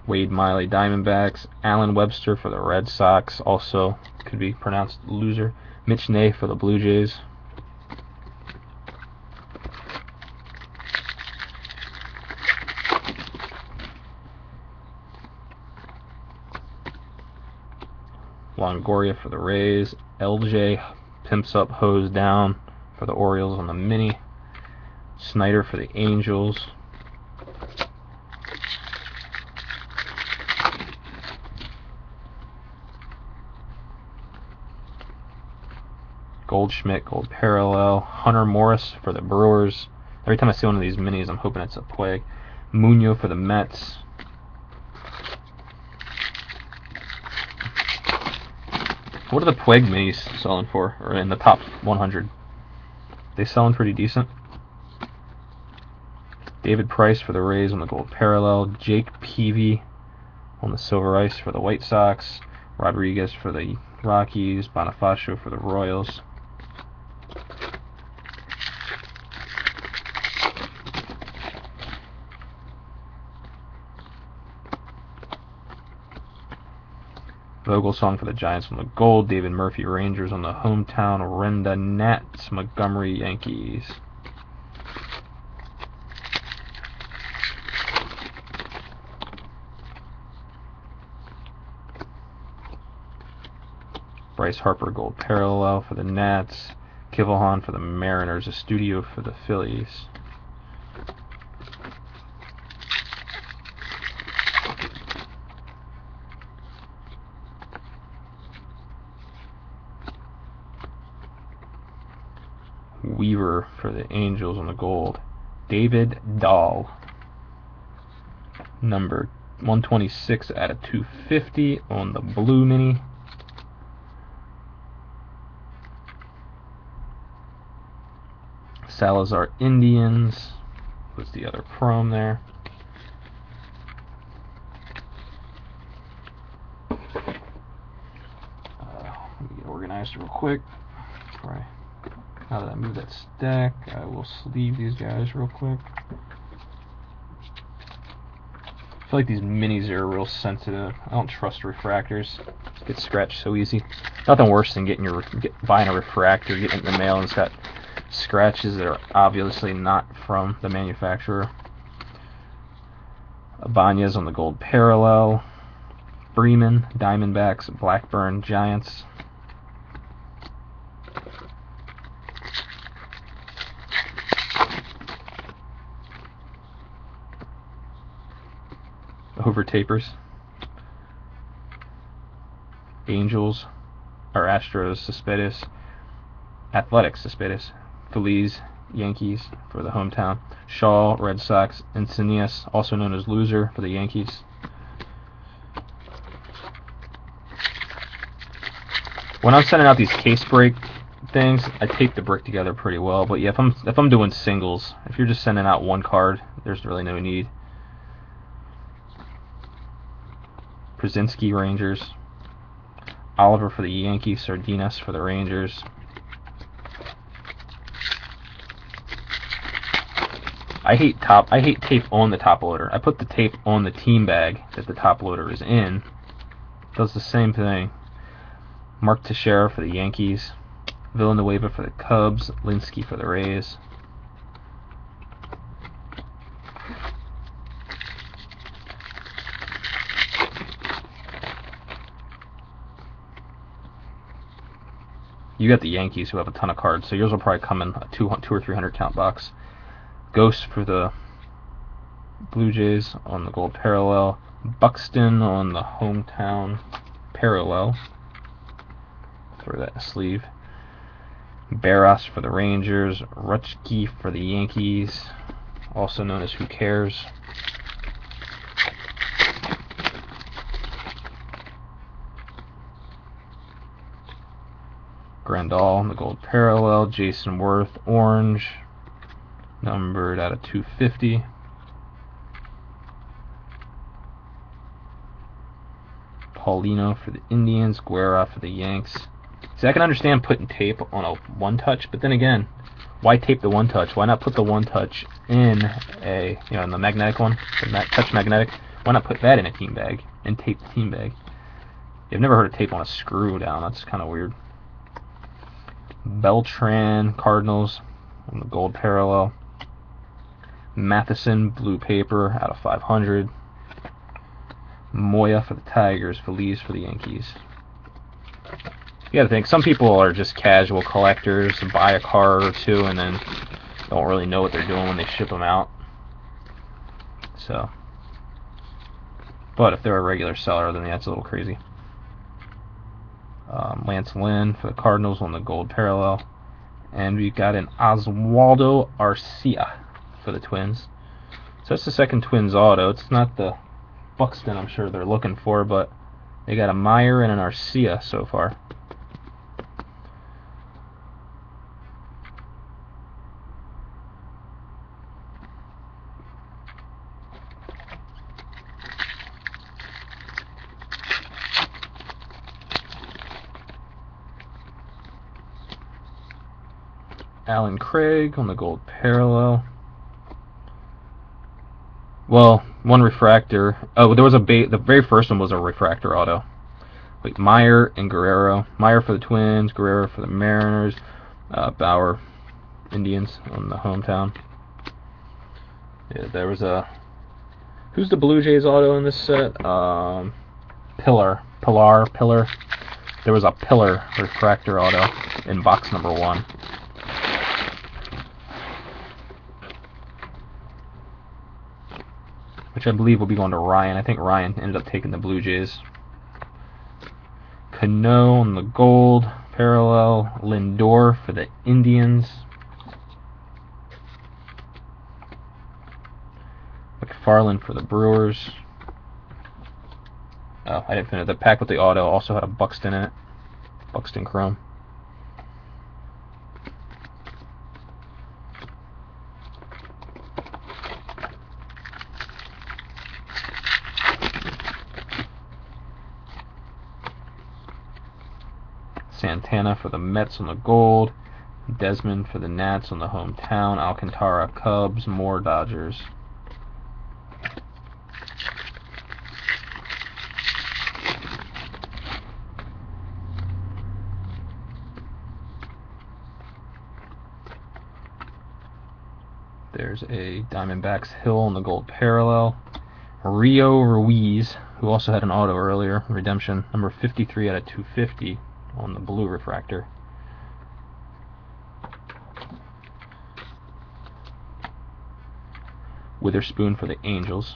Wade Miley Diamondbacks. Alan Webster for the Red Sox. Also could be pronounced loser. Mitch Ney for the Blue Jays. Longoria for the Rays. LJ pimps up, hose down for the Orioles on the mini. Snyder for the Angels. Goldschmidt, gold parallel. Hunter Morris for the Brewers. Every time I see one of these minis, I'm hoping it's a Puig. Munoz for the Mets. What are the Puig minis selling for, or in the top 100? They selling pretty decent. David Price for the Rays on the gold parallel. Jake Peavy on the silver ice for the White Sox. Rodriguez for the Rockies. Bonifacio for the Royals. Vogelsong for the Giants on the gold. David Murphy Rangers on the hometown. Renda Nats Montgomery Yankees. Bryce Harper gold parallel for the Nats. Kivelhan for the Mariners. A studio for the Phillies. Weaver for the Angels on the gold. David Dahl. Number 126 out of 250 on the blue mini. Salazar Indians. What's the other chrome there? Let me get organized real quick. Now that I move that stack, I will sleeve these guys real quick. I feel like these minis are real sensitive. I don't trust refractors. They get scratched so easy. Nothing worse than buying a refractor, getting it in the mail, and it's got scratches that are obviously not from the manufacturer. Ibanez on the gold parallel. Freeman, Diamondbacks, Blackburn, Giants. Over tapers. Angels, or Astros, Cespedes. Athletics, Cespedes. Phillies, Yankees for the hometown. Shaw, Red Sox. Encinias, also known as Loser, for the Yankees. When I'm sending out these case break things, I tape the brick together pretty well. But yeah, if I'm doing singles, if you're just sending out one card, there's really no need. Krasinski, Rangers. Oliver for the Yankees. Sardinas for the Rangers. I hate tape on the top loader. I put the tape on the team bag that the top loader is in. Does the same thing. Mark Teixeira for the Yankees. Villanueva for the Cubs. Linsky for the Rays. You got the Yankees, who have a ton of cards, so yours will probably come in a 200 or 300 count box. Ghost for the Blue Jays on the gold parallel. Buxton on the hometown parallel. Throw that in a sleeve. Barras for the Rangers. Rutschke for the Yankees, also known as Who Cares. Grandal on the gold parallel. Jason Worth, orange, numbered out of 250. Paulino for the Indians. Guerra for the Yanks. See, I can understand putting tape on a one-touch, but then again, why tape the one-touch? Why not put the one-touch in a, in the magnetic one, the touch magnetic? Why not put that in a team bag and tape the team bag? I've never heard of tape on a screw down. That's kind of weird. Beltran, Cardinals on the gold parallel. Matheson, blue paper out of 500. Moya for the Tigers. Feliz for the Yankees. You gotta think, some people are just casual collectors, buy a card or two and then don't really know what they're doing when they ship them out. So, but if they're a regular seller, then that's a little crazy. Lance Lynn for the Cardinals on the gold parallel. And we've got an Oswaldo Arcia for the Twins. So that's the second Twins auto. It's not the Buxton I'm sure they're looking for, but they got a Meyer and an Arcia so far. Alan Craig on the gold parallel. Well, one refractor. Oh, there was the very first one was a refractor auto. Wait, Meyer and Guerrero. Meyer for the Twins, Guerrero for the Mariners. Bauer, Indians on the hometown. Yeah, there was a. Who's the Blue Jays auto in this set? Pillar. There was a Pillar refractor auto in box number 1. Which I believe will be going to Ryan. I think Ryan ended up taking the Blue Jays. Cano on the gold parallel. Lindor for the Indians. McFarland for the Brewers. Oh, I didn't finish. The pack with the auto also had a Buxton in it. Buxton Chrome. Santana for the Mets on the gold. Desmond for the Nats on the hometown. Alcantara Cubs. Moore Dodgers. There's a Diamondbacks Hill on the gold parallel. Rio Ruiz, who also had an auto earlier, redemption, number 53 out of 250 on the blue refractor. Witherspoon for the Angels.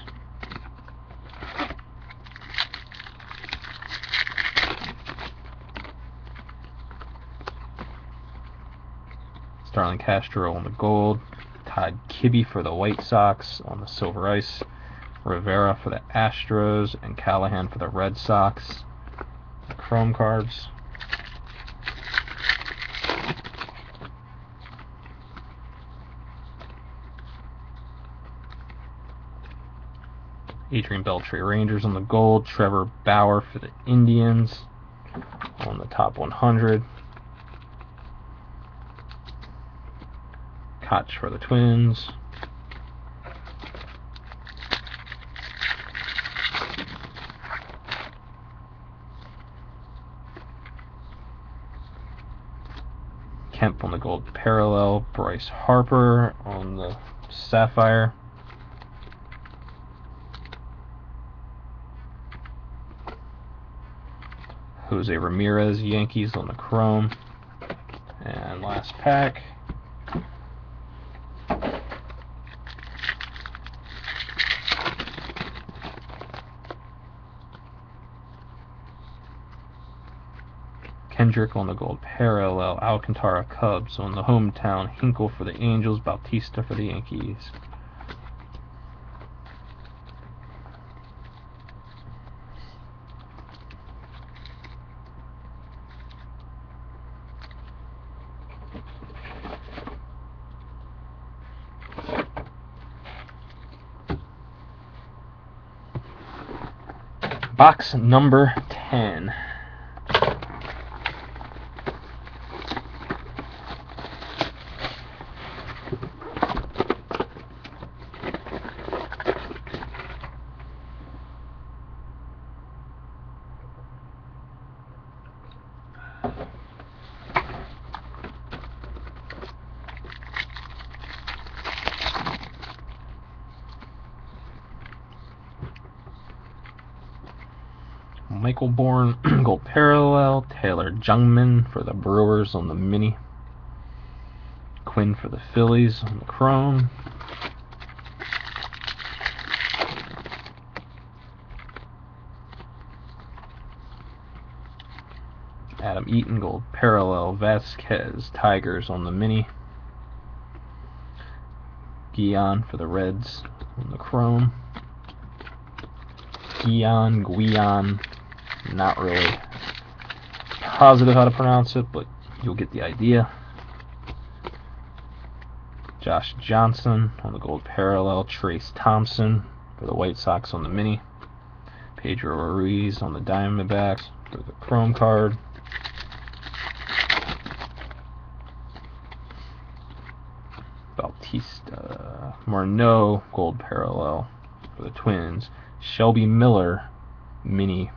Starlin Castro on the gold. Todd Kibbe for the White Sox on the silver ice. Rivera for the Astros and Callahan for the Red Sox. Chrome cards. Adrian Beltre Rangers on the gold. Trevor Bauer for the Indians on the top 100. Koch for the Twins. Kemp on the gold parallel. Bryce Harper on the sapphire. Jose Ramirez, Yankees on the chrome. And last pack. Kendrick on the gold parallel. Alcantara Cubs on the hometown. Hinkle for the Angels. Bautista for the Yankees. Box number 10. Michael Bourne, gold parallel. Taylor Jungmann for the Brewers on the mini. Quinn for the Phillies on the chrome. Adam Eaton, gold parallel. Vasquez, Tigers on the mini. Guion for the Reds on the chrome. Guion, not really positive how to pronounce it, but you'll get the idea. Josh Johnson on the gold parallel. Trace Thompson for the White Sox on the mini. Pedro Ruiz on the Diamondbacks for the chrome card. Bautista Morneau, gold parallel for the Twins. Shelby Miller, mini.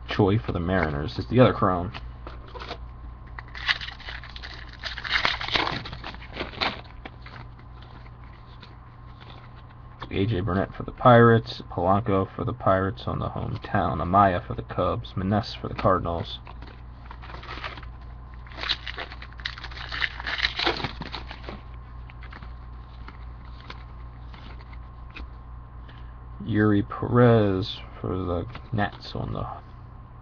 Choi for the Mariners is the other chrome. AJ Burnett for the Pirates. Polanco for the Pirates on the hometown. Amaya for the Cubs. Maness for the Cardinals. Yuri Perez for the Nats on the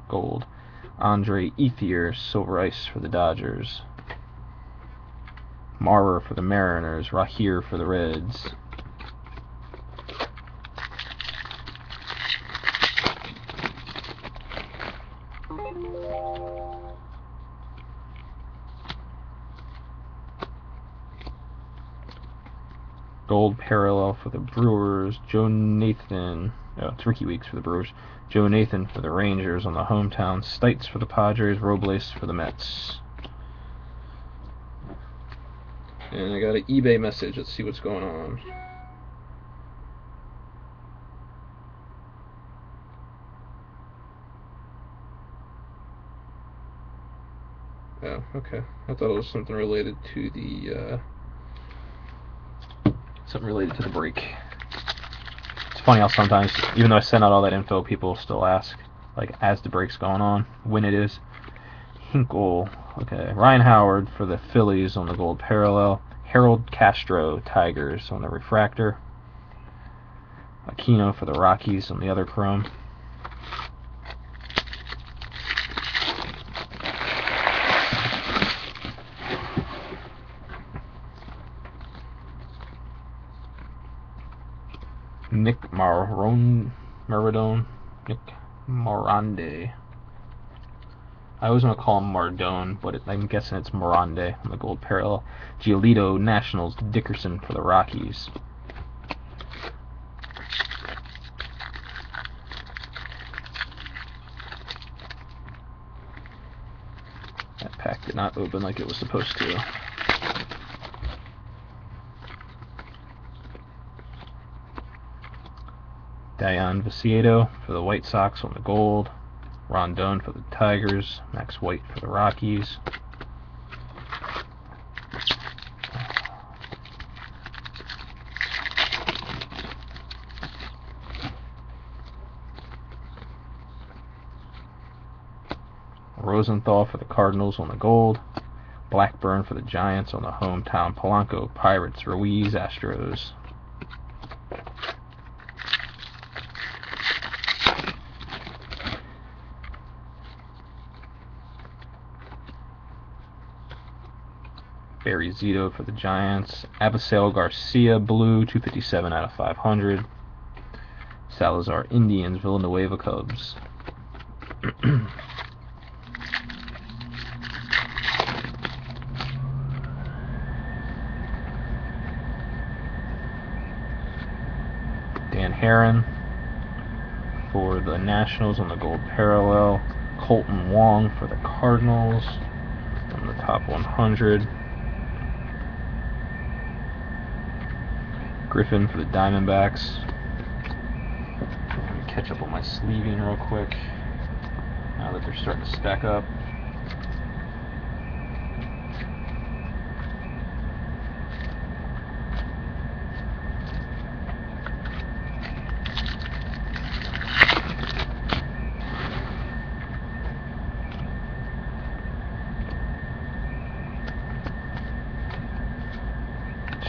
gold. Andre Ethier, Silver Ice for the Dodgers. Maurer for the Mariners. Rahir for the Reds. Gold parallel for the Brewers. Joe Nathan. Oh, it's Ricky Weeks for the Brewers. Joe Nathan for the Rangers on the hometown. Stites for the Padres. Robles for the Mets. And I got an eBay message. Let's see what's going on. Oh, okay. I thought it was something related to the break. It's funny how sometimes, even though I send out all that info, people still ask, like, as the break's going on, when it is. Hinkle, okay. Ryan Howard for the Phillies on the gold parallel. Harold Castro, Tigers on the refractor. Aquino for the Rockies on the other chrome. Nick Maradone. Nick Morande. I always want to call him Mardone, but I'm guessing it's Morande on the gold parallel. Giolito Nationals. Dickerson for the Rockies. Did not open like it was supposed to. Dion Viciedo for the White Sox on the gold. Rondon for the Tigers. Max White for the Rockies. Rosenthal for the Cardinals on the gold. Blackburn for the Giants on the hometown. Polanco, Pirates. Ruiz, Astros. Barry Zito for the Giants. Abisail Garcia, blue, 257 out of 500. Salazar, Indians. Villanueva, Cubs. Dan Herron for the Nationals on the gold parallel. Colton Wong for the Cardinals on the top 100. Griffin for the Diamondbacks. Let me catch up on my sleeving real quick now that they're starting to stack up.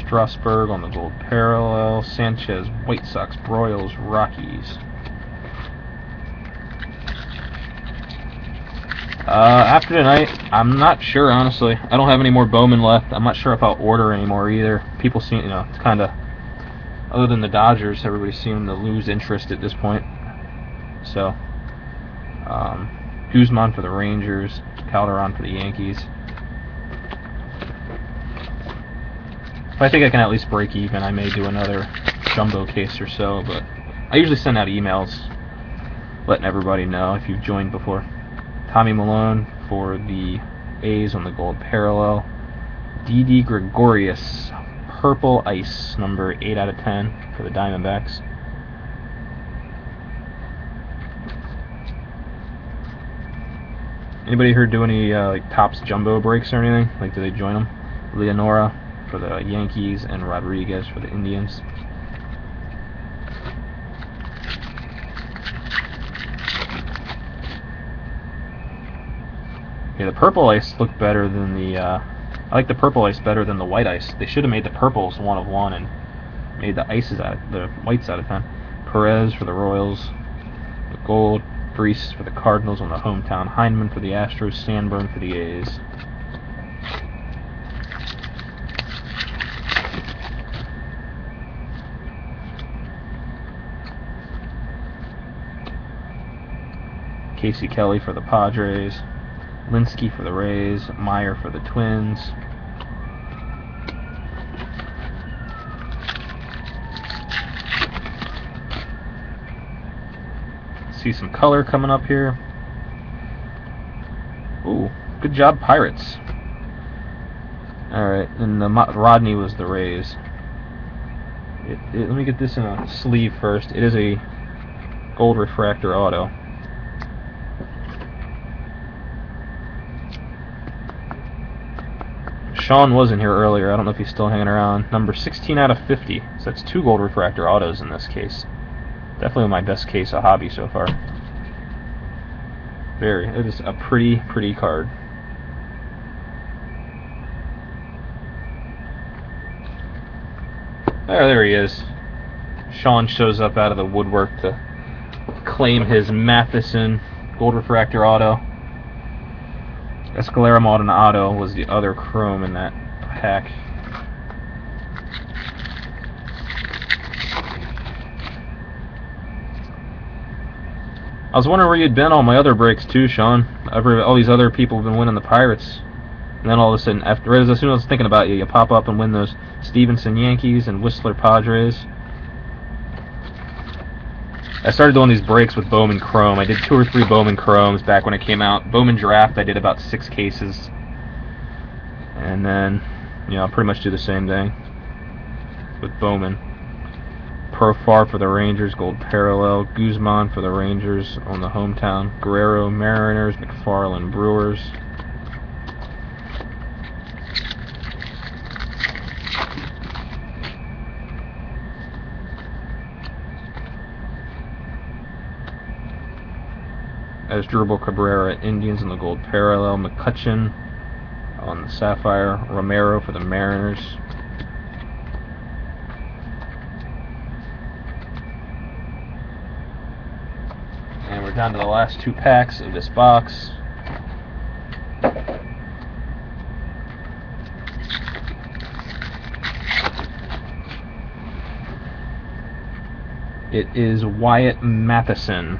Strasburg on the gold parallel. Sanchez, White Sox, Royals, Rockies. After tonight, I'm not sure, honestly. I don't have any more Bowman left. I'm not sure if I'll order anymore either. People seem, it's kind of, other than the Dodgers, everybody seemed to lose interest at this point. So, Guzman for the Rangers, Calderon for the Yankees. If I think I can at least break even, I may do another jumbo case or so, but I usually send out emails letting everybody know if you've joined before. Tommy Malone for the A's on the gold parallel. Didi Gregorius, purple ice, number 8 out of 10 for the Diamondbacks. Anybody here do any like Topps jumbo breaks or anything? Like, do they join them? Leonora for the Yankees and Rodriguez for the Indians. Yeah, the purple ice looked better than the. I like the purple ice better than the white ice. They should have made the purples 1 of 1 and made the ices out of the whites out of 10. Perez for the Royals, the gold. Brees for the Cardinals on the hometown. Heineman for the Astros. Sandberg for the A's. Casey Kelly for the Padres. Linsky for the Rays. Meyer for the Twins. See some color coming up here. Ooh, good job, Pirates. Alright, and the Rodney was the Rays. Let me get this in a sleeve first. It is a gold refractor auto. Sean wasn't here earlier. I don't know if he's still hanging around. Number 16 out of 50. So that's 2 gold refractor autos in this case. Definitely my best case of hobby so far. It is a pretty card. There he is. Sean shows up out of the woodwork to claim his Matheson gold refractor auto. Escalera Maldonado was the other chrome in that pack. I was wondering where you'd been on my other breaks too, Sean. All these other people have been winning the Pirates. And then all of a sudden, as soon as I was thinking about you, you pop up and win those Stevenson Yankees and Whistler Padres. I started doing these breaks with Bowman Chrome. I did 2 or 3 Bowman Chromes back when it came out. Bowman Draft, I did about 6 cases. And then, I'll pretty much do the same thing with Bowman. Profar for the Rangers, gold parallel. Guzman for the Rangers on the hometown. Guerrero, Mariners. McFarland, Brewers. Asdrubal Cabrera, Indians on the gold parallel. McCutcheon on the sapphire. Romero for the Mariners. And we're down to the last 2 packs of this box. It is Wyatt Matheson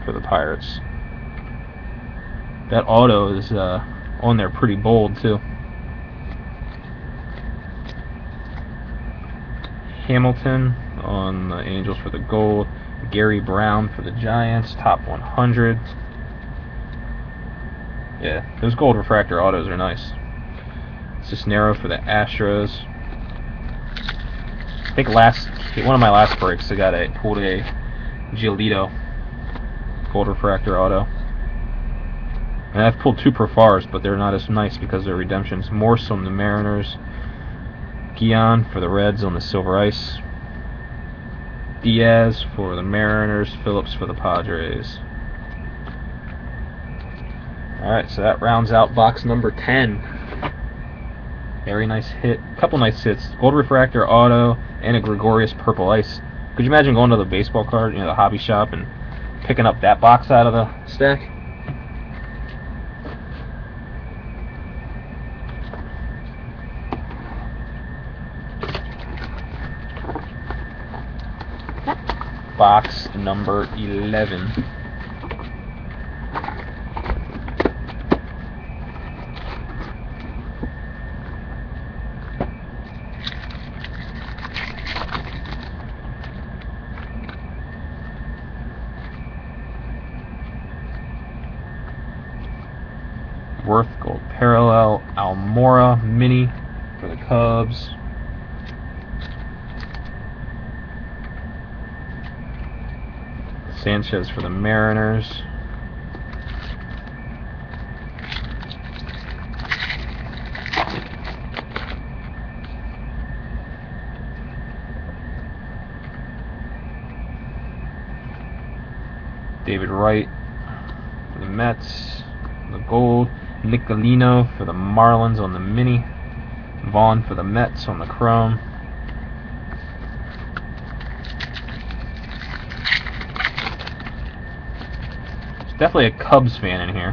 for the Pirates. That auto is on there pretty bold too. Hamilton on the Angels for the gold. Gary Brown for the Giants, top 100. Yeah, those gold refractor autos are nice. Cisnero for the Astros. I think one of my last breaks, I pulled a Giolito gold refractor auto. And I've pulled 2 Profars, but they're not as nice because they're redemptions. Morse on the Mariners. Guion for the Reds on the silver ice. Diaz for the Mariners. Phillips for the Padres. Alright, so that rounds out box number 10. Very nice hit. Couple nice hits. Gold refractor auto and a Gregorius purple ice. Could you imagine going to the baseball card, the hobby shop, and picking up that box out of the stack? Box number 11. Worth gold parallel. Almora mini for the Cubs. Sanchez for the Mariners. David Wright for the Mets. The gold. Nicolino for the Marlins on the mini. Vaughn for the Mets on the chrome. Definitely a Cubs fan in here.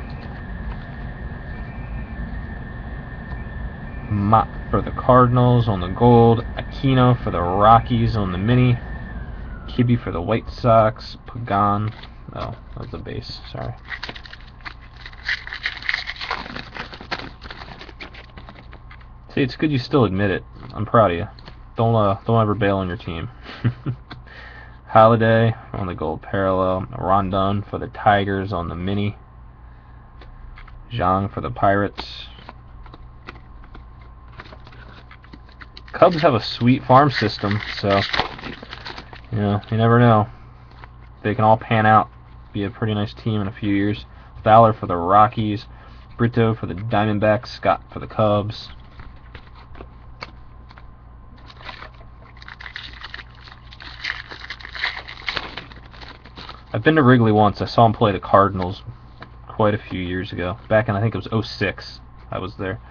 Mott for the Cardinals on the gold. Aquino for the Rockies on the mini. Kibbe for the White Sox. Pagan. Oh, that was the base. Sorry. See, it's good you still admit it. I'm proud of you. Don't ever bail on your team. Holiday on the gold parallel. Rondon for the Tigers on the mini. Zhang for the Pirates. Cubs have a sweet farm system, so you never know. They can all pan out, be a pretty nice team in a few years. Fowler for the Rockies. Brito for the Diamondbacks. Scott for the Cubs. I've been to Wrigley once. I saw him play the Cardinals quite a few years ago. Back in, I think it was 06. I was there.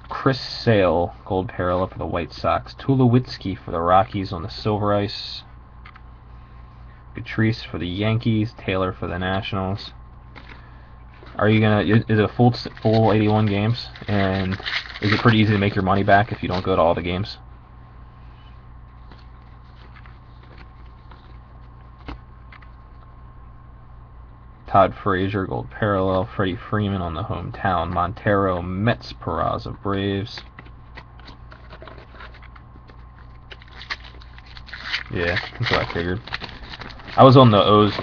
Chris Sale, gold parallel for the White Sox. Tulowitzki for the Rockies on the silver ice. Patrice for the Yankees. Taylor for the Nationals. Are you gonna? Is it a full 81 games? And is it pretty easy to make your money back if you don't go to all the games? Todd Frazier, gold parallel. Freddie Freeman on the hometown. Montero, Mets, Peraza, Braves. Yeah, that's what I figured. I was on the O's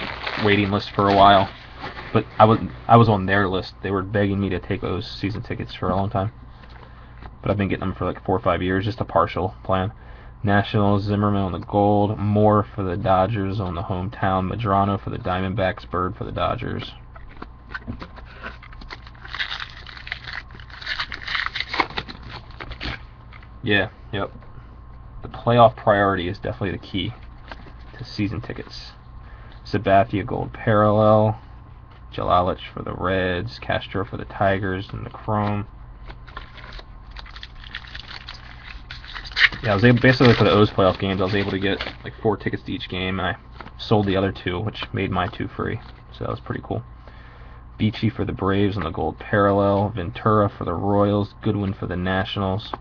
waiting list for a while, but I was on their list. They were begging me to take O's season tickets for a long time. but I've been getting them for like 4 or 5 years, just a partial plan. Nationals, Zimmerman on the gold, Moore for the Dodgers on the hometown, Madrano for the Diamondbacks, Bird for the Dodgers. Yeah, yep. The playoff priority is definitely the key to season tickets. Sabathia gold parallel, Jelalich for the Reds, Castro for the Tigers, and the Chrome. Yeah, I was able, basically for the O's playoff games, I was able to get like 4 tickets to each game, and I sold the other 2, which made my 2 free. So that was pretty cool. Beachy for the Braves on the gold parallel, Ventura for the Royals, Goodwin for the Nationals.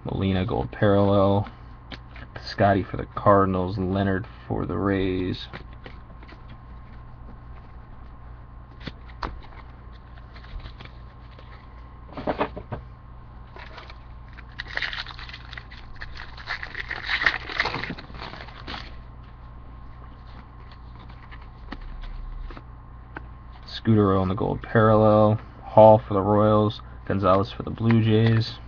Molina gold parallel, Piscotti for the Cardinals, Leonard for the Rays. Scudero on the gold parallel, Hall for the Royals, Gonzalez for the Blue Jays.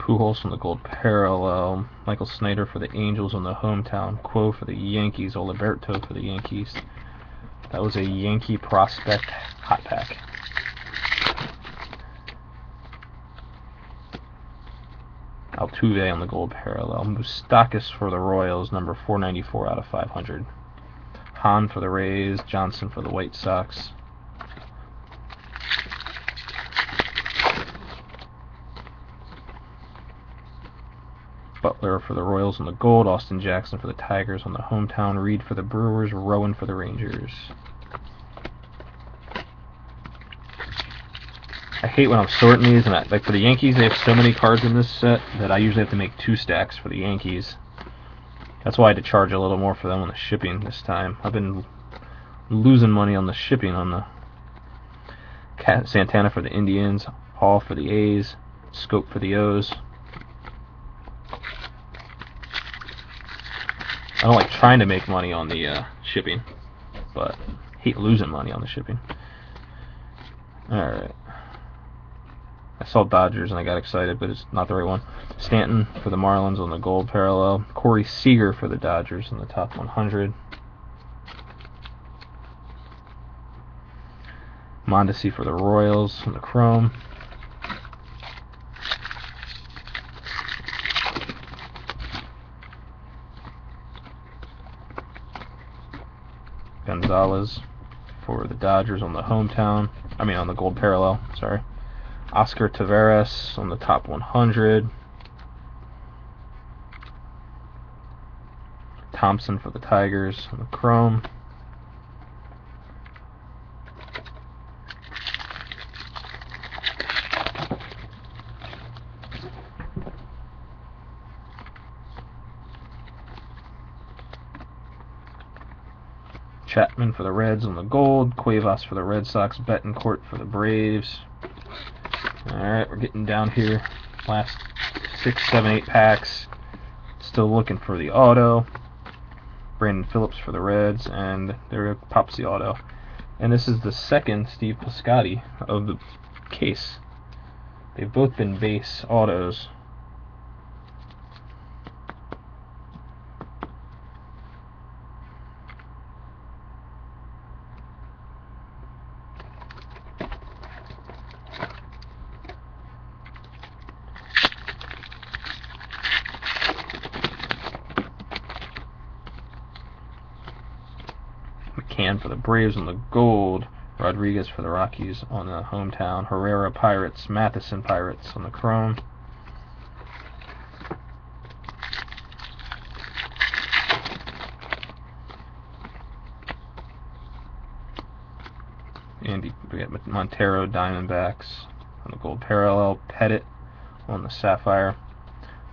Pujols on the gold parallel, Michael Snyder for the Angels on the hometown, Quo for the Yankees, Oliberto for the Yankees. That was a Yankee prospect hot pack. Altuve on the gold parallel, Moustakas for the Royals, number 494 out of 500. Hahn for the Rays, Johnson for the White Sox. Butler for the Royals on the gold, Austin Jackson for the Tigers on the hometown, Reed for the Brewers, Rowan for the Rangers. I hate when I'm sorting these, and like for the Yankees, they have so many cards in this set that I usually have to make 2 stacks for the Yankees. That's why I had to charge a little more for them on the shipping this time. I've been losing money on the shipping on the Santana for the Indians, Hall for the A's, Scope for the O's. I don't like trying to make money on the shipping, but I hate losing money on the shipping. Alright. I saw Dodgers and I got excited, but it's not the right one. Stanton for the Marlins on the gold parallel. Corey Seager for the Dodgers on the top 100. Mondesi for the Royals on the chrome. Gonzalez for the Dodgers on the hometown. On the gold parallel, sorry. Oscar Taveras on the top 100. Thompson for the Tigers on the chrome. Chapman for the Reds on the gold, Cuevas for the Red Sox, Betancourt for the Braves. Alright, we're getting down here. Last 6, 7, 8 packs. Still looking for the auto. Brandon Phillips for the Reds, and there pops the auto. And this is the second Steve Piscotti of the case. They've both been base autos. McCann for the Braves on the gold, Rodriguez for the Rockies on the hometown, Herrera Pirates, Matheson Pirates on the chrome. And we got Montero Diamondbacks on the gold parallel, Pettit on the sapphire,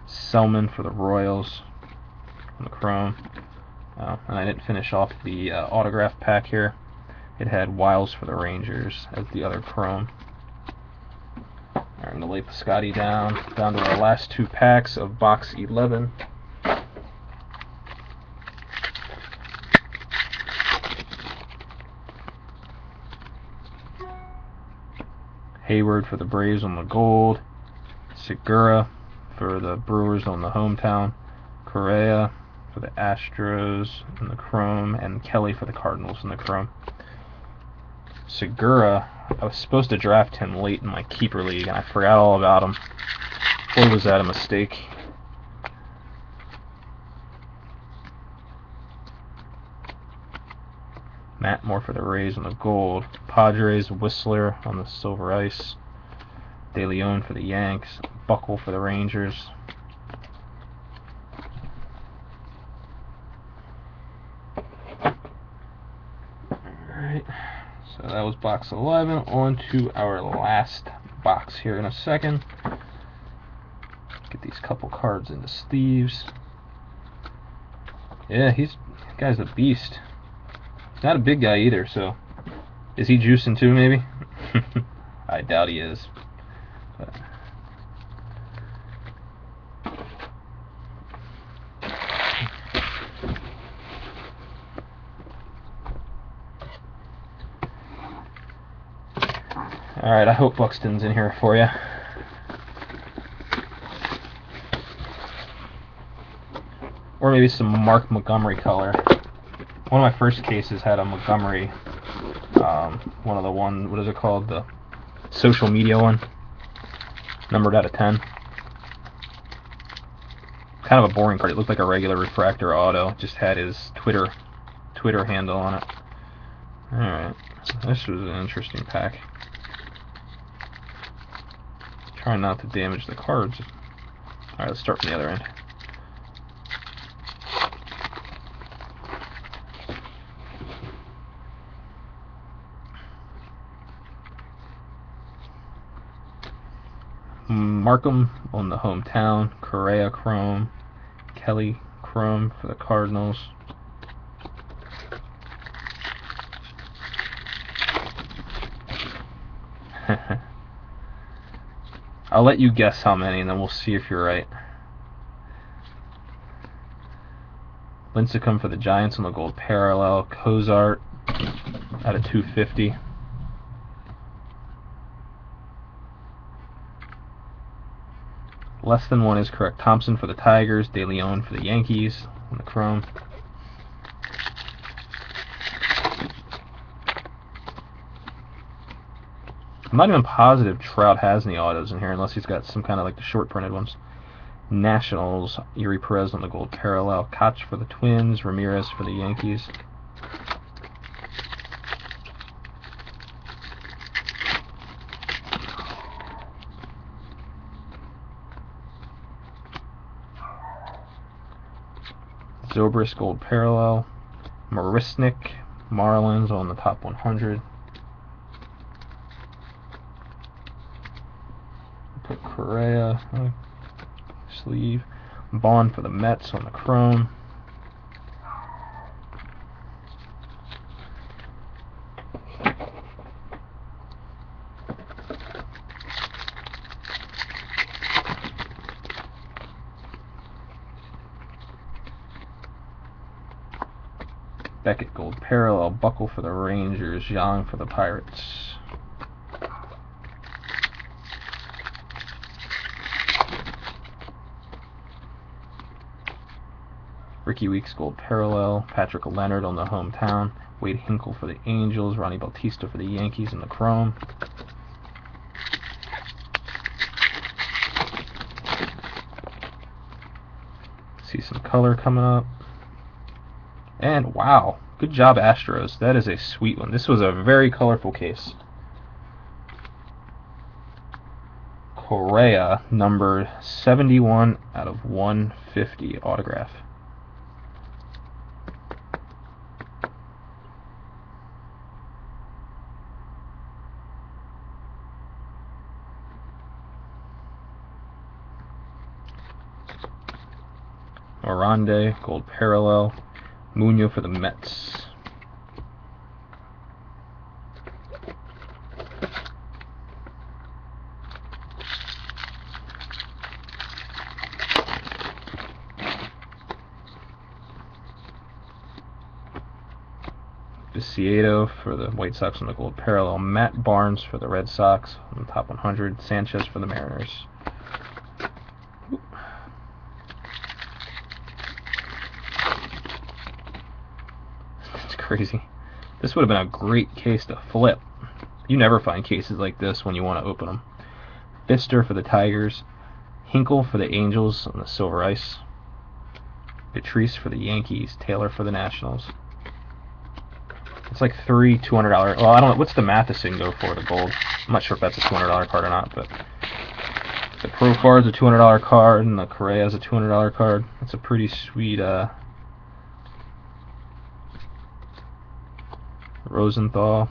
Selman for the Royals on the chrome. And I didn't finish off the autograph pack here. it had Wiles for the Rangers as the other chrome. I'm going to lay Piscotty down to our last 2 packs of box 11. Hayward for the Braves on the gold. Segura for the Brewers on the hometown. Correa for the Astros in the chrome. And Kelly for the Cardinals in the chrome. Segura, I was supposed to draft him late in my keeper league, and I forgot all about him. Or was that a mistake? Matt Moore for the Rays on the gold. Padres, Whistler on the silver ice. De Leon for the Yanks. Buckle for the Rangers. Alright, so that was box 11. On to our last box here in a second. Get these couple cards into sleeves. Yeah, this guy's a beast. He's not a big guy either, so is he juicing too, maybe? I doubt he is. But alright, I hope Buxton's in here for you. Or maybe some Mark Montgomery color. One of my first cases had a Montgomery, one of the what is it called? The social media one. Numbered out of 10. Kind of a boring card. It looked like a regular refractor auto. It just had his Twitter handle on it. Alright. This was an interesting pack. Trying not to damage the cards. Alright, let's start from the other end. Markham on the hometown. Correa chrome. Kelly chrome for the Cardinals. I'll let you guess how many, and then we'll see if you're right. Lincecum for the Giants on the gold parallel. Cozart out of 250. Less than one is correct. Thompson for the Tigers. De Leon for the Yankees on the chrome. I'm not even positive Trout has any autos in here unless he's got some kind of like the short printed ones. Nationals, Yuri Perez on the gold parallel. Koch for the Twins. Ramirez for the Yankees. Zobrist gold parallel. Marisnik, Marlins on the top 100. Put Correa sleeve. Bond for the Mets on the chrome. Beckett gold parallel. Buckle for the Rangers. Young for the Pirates. Ricky Weeks gold parallel. Patrick Leonard on the hometown. Wade Hinkle for the Angels. Ronnie Bautista for the Yankees in the chrome. See some color coming up. And wow, good job Astros. That is a sweet one. This was a very colorful case. Correa, number 71 out of 150 autograph. Orande, gold parallel. Munoz for the Mets. Preciado for the White Sox on the gold parallel. Matt Barnes for the Red Sox on the top 100. Sanchez for the Mariners. That's crazy. This would have been a great case to flip. You never find cases like this when you want to open them. Fister for the Tigers. Hinkle for the Angels on the silver ice. Patrice for the Yankees. Taylor for the Nationals. It's like three $200. Well, I don't know. What's the Matheson go for, the gold? I'm not sure if that's a $200 card or not, but the Profar is a $200 card, and the Correa is a $200 card. It's a pretty sweet Rosenthal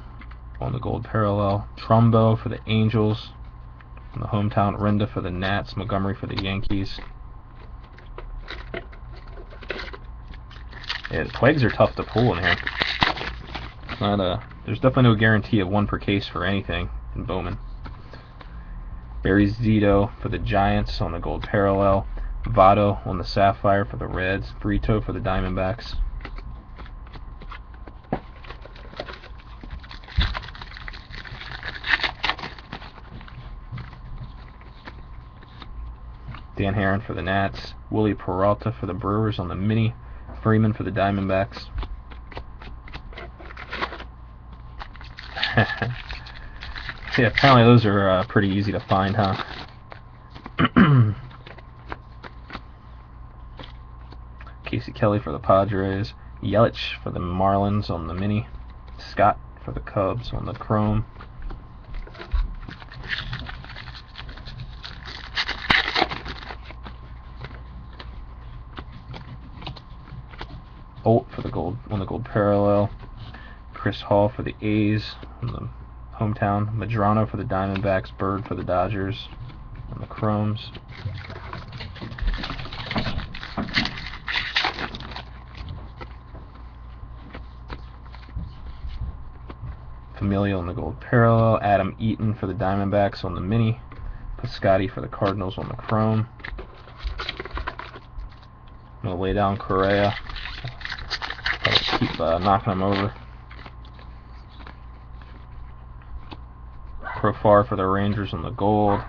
on the gold parallel. Trumbo for the Angels on the hometown. Renda for the Nats. Montgomery for the Yankees. Yeah, the plagues are tough to pull in here. There's definitely no guarantee of one per case for anything in Bowman. Barry Zito for the Giants on the gold parallel. Votto on the Sapphire for the Reds. Brito for the Diamondbacks. Dan Herron for the Nats. Willie Peralta for the Brewers on the mini. Freeman for the Diamondbacks. Yeah, apparently those are pretty easy to find, huh? Casey Kelly for the Padres. Yelich for the Marlins on the mini. Scott for the Cubs on the chrome. Olt for the gold on the gold parallel. Chris Hall for the A's on the hometown. Madrano for the Diamondbacks. Bird for the Dodgers on the chromes. Familia on the gold parallel. Adam Eaton for the Diamondbacks on the mini. Piscotti for the Cardinals on the chrome. I'm going to lay down Correa. Keep knocking them over. Profar for the Rangers on the gold.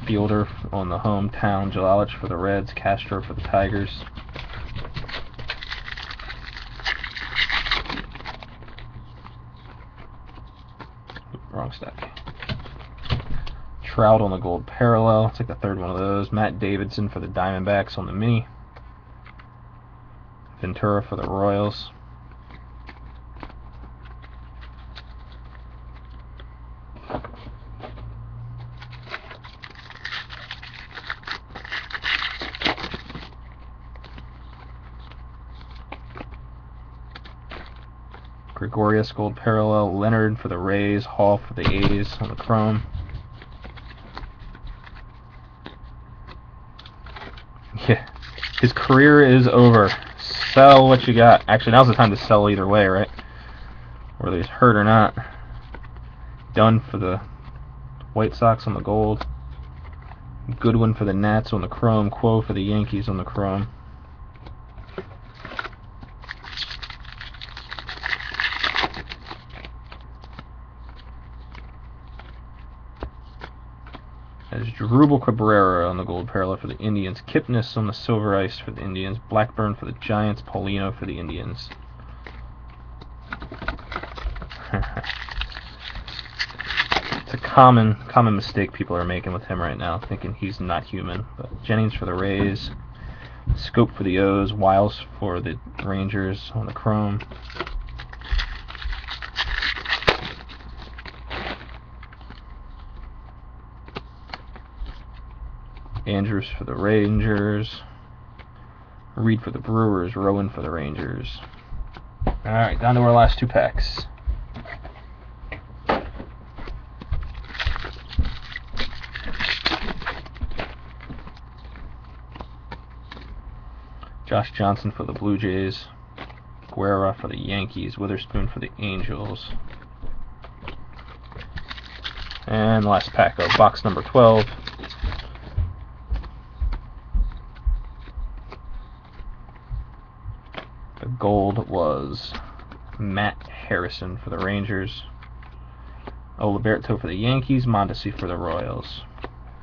Fielder on the hometown. Jelalich for the Reds. Castro for the Tigers. Wrong stack. Trout on the gold parallel. It's like the third one of those. Matt Davidson for the Diamondbacks on the mini. Ventura for the Royals. Gregorius gold parallel. Leonard for the Rays. Hall for the A's on the chrome. Yeah, his career is over. Sell what you got. Actually, now's the time to sell either way, right? Whether he's hurt or not. Dunn for the White Sox on the gold. Goodwin for the Nats on the chrome. Quo for the Yankees on the chrome. There's Drubal Cabrera on the gold parallel for the Indians. Kipnis on the silver ice for the Indians. Blackburn for the Giants. Paulino for the Indians. It's a common mistake people are making with him right now, thinking he's not human. But Jennings for the Rays. Scope for the O's. Wiles for the Rangers on the chrome. Andrews for the Rangers. Reed for the Brewers. Rowan for the Rangers. Alright, down to our last two packs. Josh Johnson for the Blue Jays. Guerra for the Yankees. Witherspoon for the Angels. And the last pack of box number 12. The gold was Matt Harrison for the Rangers. Oliverto for the Yankees. Mondesi for the Royals.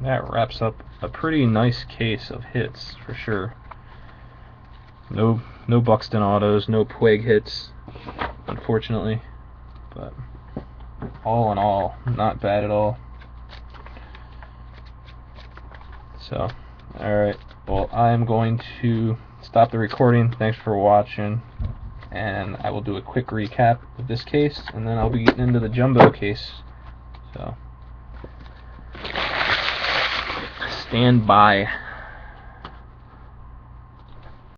That wraps up a pretty nice case of hits for sure. No Buxton autos, no Puig hits, unfortunately. But all in all, not bad at all. So, alright. Well, I'm going to stop the recording. Thanks for watching. And I will do a quick recap of this case, and then I'll be getting into the jumbo case. So, stand by.